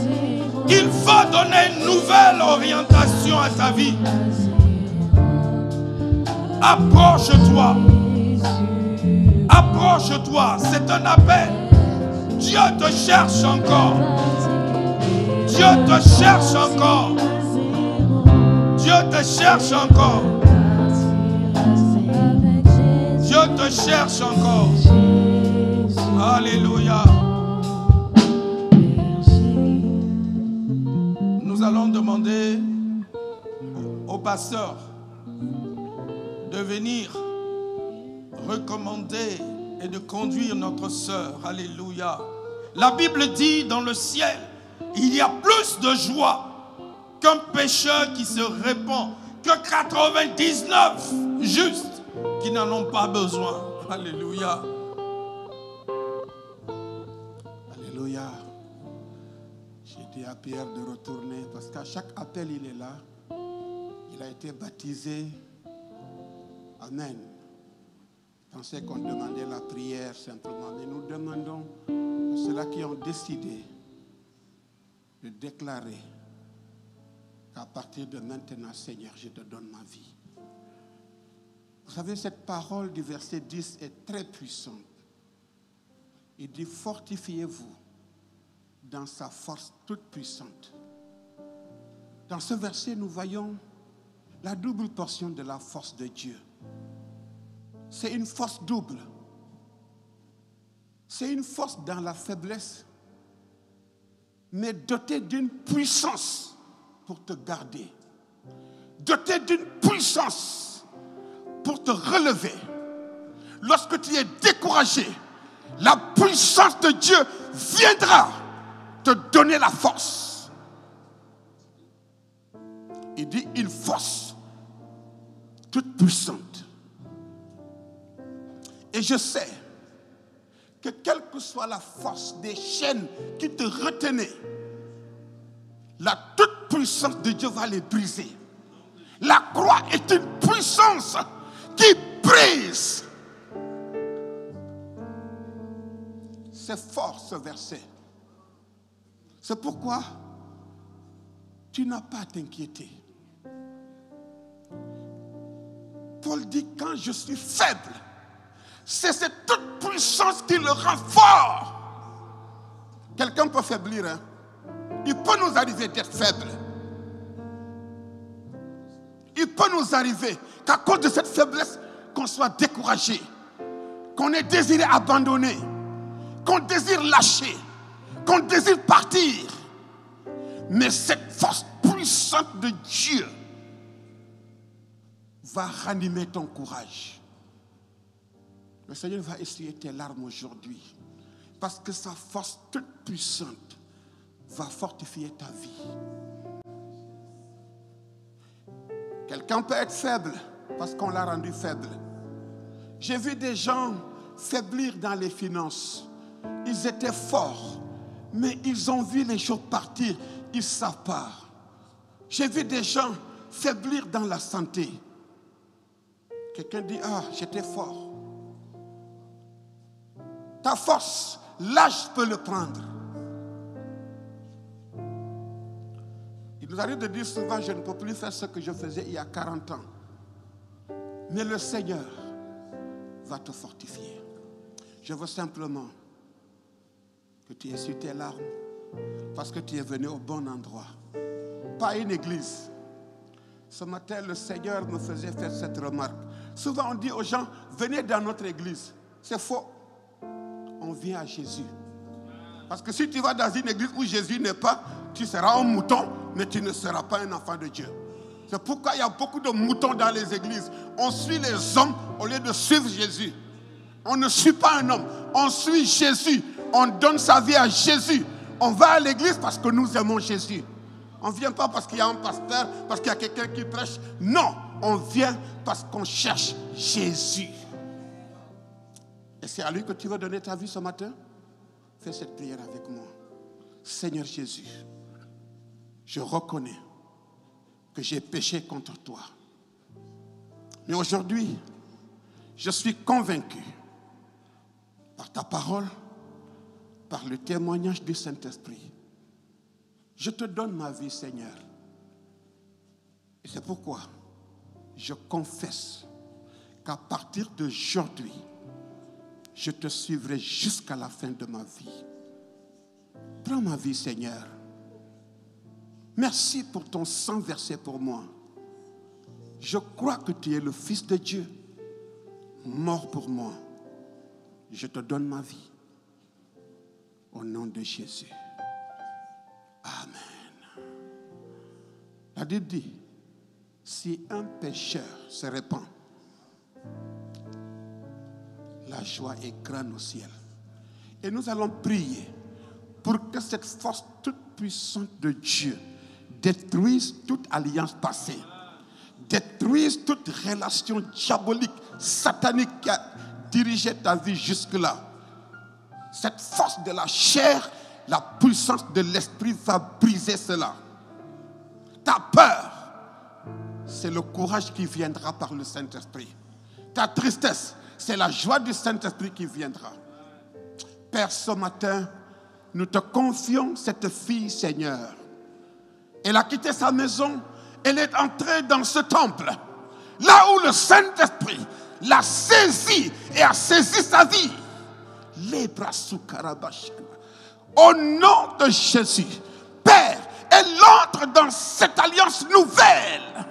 Il va donner une nouvelle orientation à ta vie. Approche-toi. Approche-toi. C'est un appel. Dieu te cherche encore. Dieu te cherche encore. Dieu te cherche encore. Dieu te cherche encore. Alléluia. Nous allons demander au pasteur de venir recommander et de conduire notre sœur. Alléluia. La Bible dit dans le ciel, il y a plus de joie qu'un pécheur qui se répand, que 99 justes qui n'en ont pas besoin. Alléluia. Alléluia. J'ai dit à Pierre de retourner parce qu'à chaque appel, il est là. Il a été baptisé. Amen. Je pensais qu'on demandait la prière simplement, mais nous demandons à ceux-là qui ont décidé de déclarer qu'à partir de maintenant, Seigneur, je te donne ma vie. Vous savez, cette parole du verset 10 est très puissante. Il dit, fortifiez-vous dans sa force toute puissante. Dans ce verset, nous voyons la double portion de la force de Dieu. C'est une force double. C'est une force dans la faiblesse, mais dotée d'une puissance pour te garder. Dotée d'une puissance pour te relever. Lorsque tu es découragé, la puissance de Dieu viendra te donner la force. Il dit une force toute puissante. Et je sais que quelle que soit la force des chaînes qui te retenaient, la toute puissance de Dieu va les briser. La croix est une puissance qui brise. C'est fort ce verset. C'est pourquoi tu n'as pas à t'inquiéter. Paul dit, quand je suis faible, c'est cette toute puissance qui le rend fort. Quelqu'un peut faiblir, hein? Il peut nous arriver d'être faible. Il peut nous arriver qu'à cause de cette faiblesse, qu'on soit découragé, qu'on ait désiré abandonner, qu'on désire lâcher, qu'on désire partir. Mais cette force puissante de Dieu va ranimer ton courage. Le Seigneur va essuyer tes larmes aujourd'hui parce que sa force toute puissante va fortifier ta vie. Quelqu'un peut être faible parce qu'on l'a rendu faible. J'ai vu des gens faiblir dans les finances Ils étaient forts, mais ils ont vu les choses partir. Ils ne savent pas. J'ai vu des gens faiblir dans la santé. Quelqu'un dit, ah, j'étais fort. Ta force, l'âge peut le prendre. Il nous arrive de dire souvent, je ne peux plus faire ce que je faisais il y a 40 ans. Mais le Seigneur va te fortifier. Je veux simplement que tu essuies tes larmes parce que tu es venu au bon endroit. Pas à une église. Ce matin, le Seigneur me faisait faire cette remarque. Souvent, on dit aux gens, venez dans notre église. C'est faux. On vient à Jésus. Parce que si tu vas dans une église où Jésus n'est pas, tu seras un mouton, mais tu ne seras pas un enfant de Dieu. C'est pourquoi il y a beaucoup de moutons dans les églises. On suit les hommes au lieu de suivre Jésus. On ne suit pas un homme, on suit Jésus. On donne sa vie à Jésus. On va à l'église parce que nous aimons Jésus. On ne vient pas parce qu'il y a un pasteur, parce qu'il y a quelqu'un qui prêche. Non, on vient parce qu'on cherche Jésus. Et c'est à lui que tu veux donner ta vie ce matin? Fais cette prière avec moi. Seigneur Jésus, je reconnais que j'ai péché contre toi. Mais aujourd'hui, je suis convaincu par ta parole, par le témoignage du Saint-Esprit. Je te donne ma vie, Seigneur. Et c'est pourquoi je confesse qu'à partir d'aujourd'hui, je te suivrai jusqu'à la fin de ma vie. Prends ma vie, Seigneur. Merci pour ton sang versé pour moi. Je crois que tu es le Fils de Dieu, mort pour moi. Je te donne ma vie. Au nom de Jésus. Amen. La Bible dit, si un pécheur se répand, la joie est grande au ciel. Et nous allons prier pour que cette force toute puissante de Dieu détruise toute alliance passée, détruise toute relation diabolique, satanique qui a dirigé ta vie jusque-là. Cette force de la chair, la puissance de l'esprit va briser cela. Ta peur, c'est le courage qui viendra par le Saint-Esprit. Ta tristesse, c'est la joie du Saint-Esprit qui viendra. Père, ce matin, nous te confions cette fille, Seigneur. Elle a quitté sa maison, elle est entrée dans ce temple, là où le Saint-Esprit l'a saisi et a saisi sa vie. Au nom de Jésus, Père, elle entre dans cette alliance nouvelle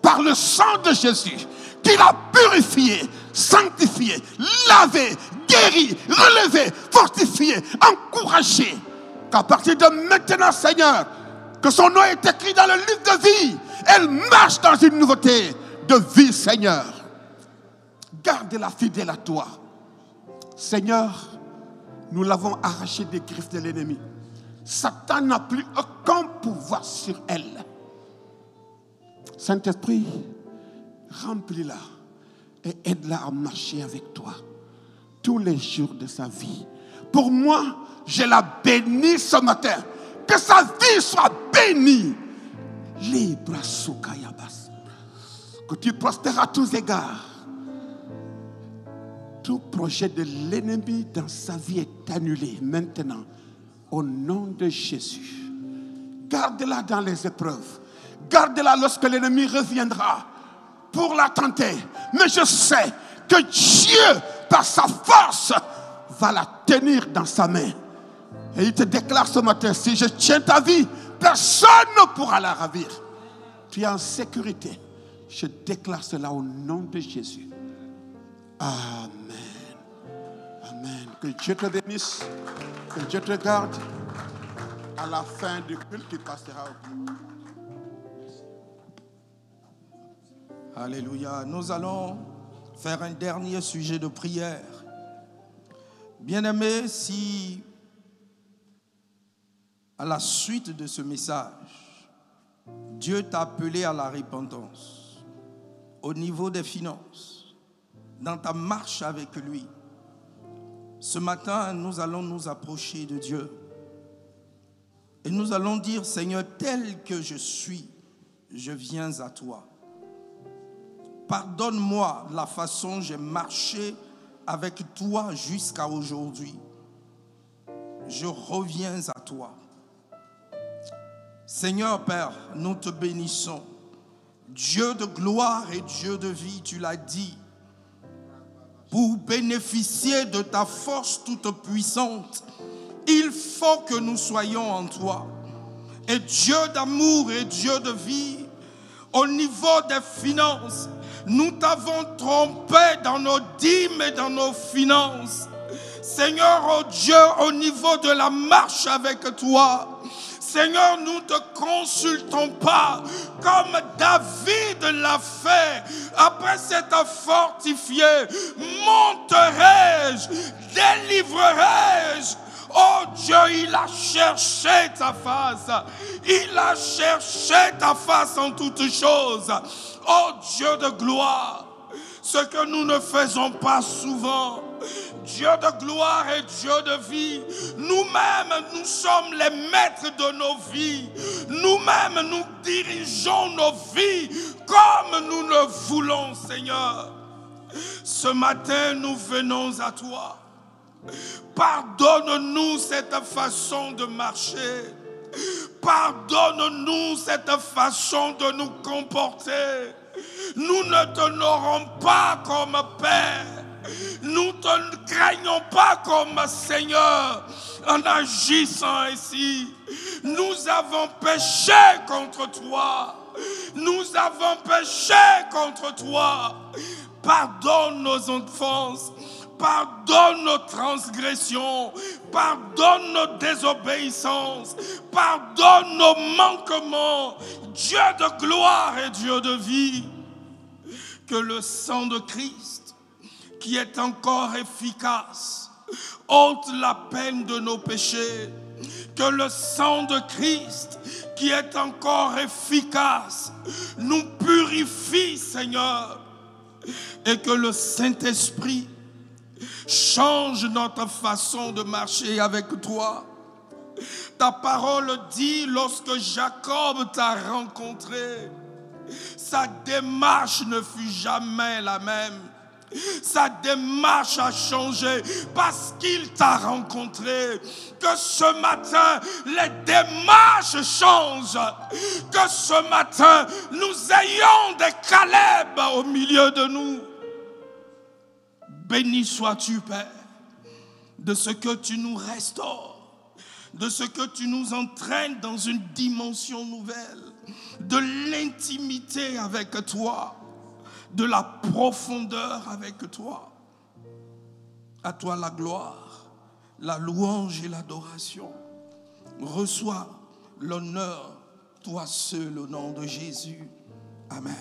par le sang de Jésus qui l'a purifiée, sanctifiée, lavée, guérie, relevée, fortifiée, encouragée. Qu'à partir de maintenant, Seigneur, que son nom est écrit dans le livre de vie, elle marche dans une nouveauté de vie, Seigneur. Garde-la fidèle à toi. Seigneur, nous l'avons arrachée des griffes de l'ennemi. Satan n'a plus aucun pouvoir sur elle. Saint-Esprit, remplis-la et aide-la à marcher avec toi tous les jours de sa vie. Pour moi, je la bénis ce matin. Que sa vie soit bénie. Que tu prospères à tous égards. Tout projet de l'ennemi dans sa vie est annulé maintenant. Au nom de Jésus. Garde-la dans les épreuves. Garde-la lorsque l'ennemi reviendra pour la tenter. Mais je sais que Dieu, par sa force, va la tenir dans sa main. Et il te déclare ce matin, si je tiens ta vie, personne ne pourra la ravir. Tu es en sécurité. Je déclare cela au nom de Jésus. Amen. Amen. Que Dieu te bénisse. Que Dieu te garde. À la fin du culte, tu passeras au culte. Alléluia. Nous allons faire un dernier sujet de prière. Bien-aimé, si à la suite de ce message, Dieu t'a appelé à la repentance au niveau des finances, dans ta marche avec lui, Ce matin, nous allons nous approcher de Dieu. Et nous allons dire, Seigneur, tel que je suis, je viens à toi. Pardonne-moi la façon dont j'ai marché avec toi jusqu'à aujourd'hui. Je reviens à toi. Seigneur Père, nous te bénissons. Dieu de gloire et Dieu de vie, tu l'as dit. Pour bénéficier de ta force toute puissante, il faut que nous soyons en toi. Et Dieu d'amour et Dieu de vie, au niveau des finances, nous t'avons trompé dans nos dîmes et dans nos finances. Seigneur, oh Dieu, au niveau de la marche avec toi, Seigneur, nous ne te consultons pas comme David l'a fait. Après s'être fortifié, monterai-je, délivrerai-je. Oh Dieu, il a cherché ta face. Il a cherché ta face en toutes choses. Oh Dieu de gloire, ce que nous ne faisons pas souvent. Dieu de gloire et Dieu de vie, nous-mêmes, nous sommes les maîtres de nos vies. Nous-mêmes, nous dirigeons nos vies comme nous le voulons, Seigneur. Ce matin, nous venons à toi. Pardonne-nous cette façon de marcher. Pardonne-nous cette façon de nous comporter. Nous ne t'honorons pas comme Père. Nous ne te craignons pas comme Seigneur en agissant ainsi. Nous avons péché contre toi. Nous avons péché contre toi. Pardonne nos offenses. Pardonne nos transgressions. Pardonne nos désobéissances. Pardonne nos manquements. Dieu de gloire et Dieu de vie. Que le sang de Christ, qui est encore efficace, ôte la peine de nos péchés. Que le sang de Christ, qui est encore efficace, nous purifie, Seigneur. Et que le Saint-Esprit change notre façon de marcher avec toi. Ta parole dit, lorsque Jacob t'a rencontré, sa démarche ne fut jamais la même. Sa démarche a changé parce qu'il t'a rencontré. Que ce matin, les démarches changent. Que ce matin, nous ayons des Caleb au milieu de nous. Béni sois-tu, Père, de ce que tu nous restaures, de ce que tu nous entraînes dans une dimension nouvelle, de l'intimité avec toi, de la profondeur avec toi. À toi la gloire, la louange et l'adoration. Reçois l'honneur, toi seul, au nom de Jésus. Amen.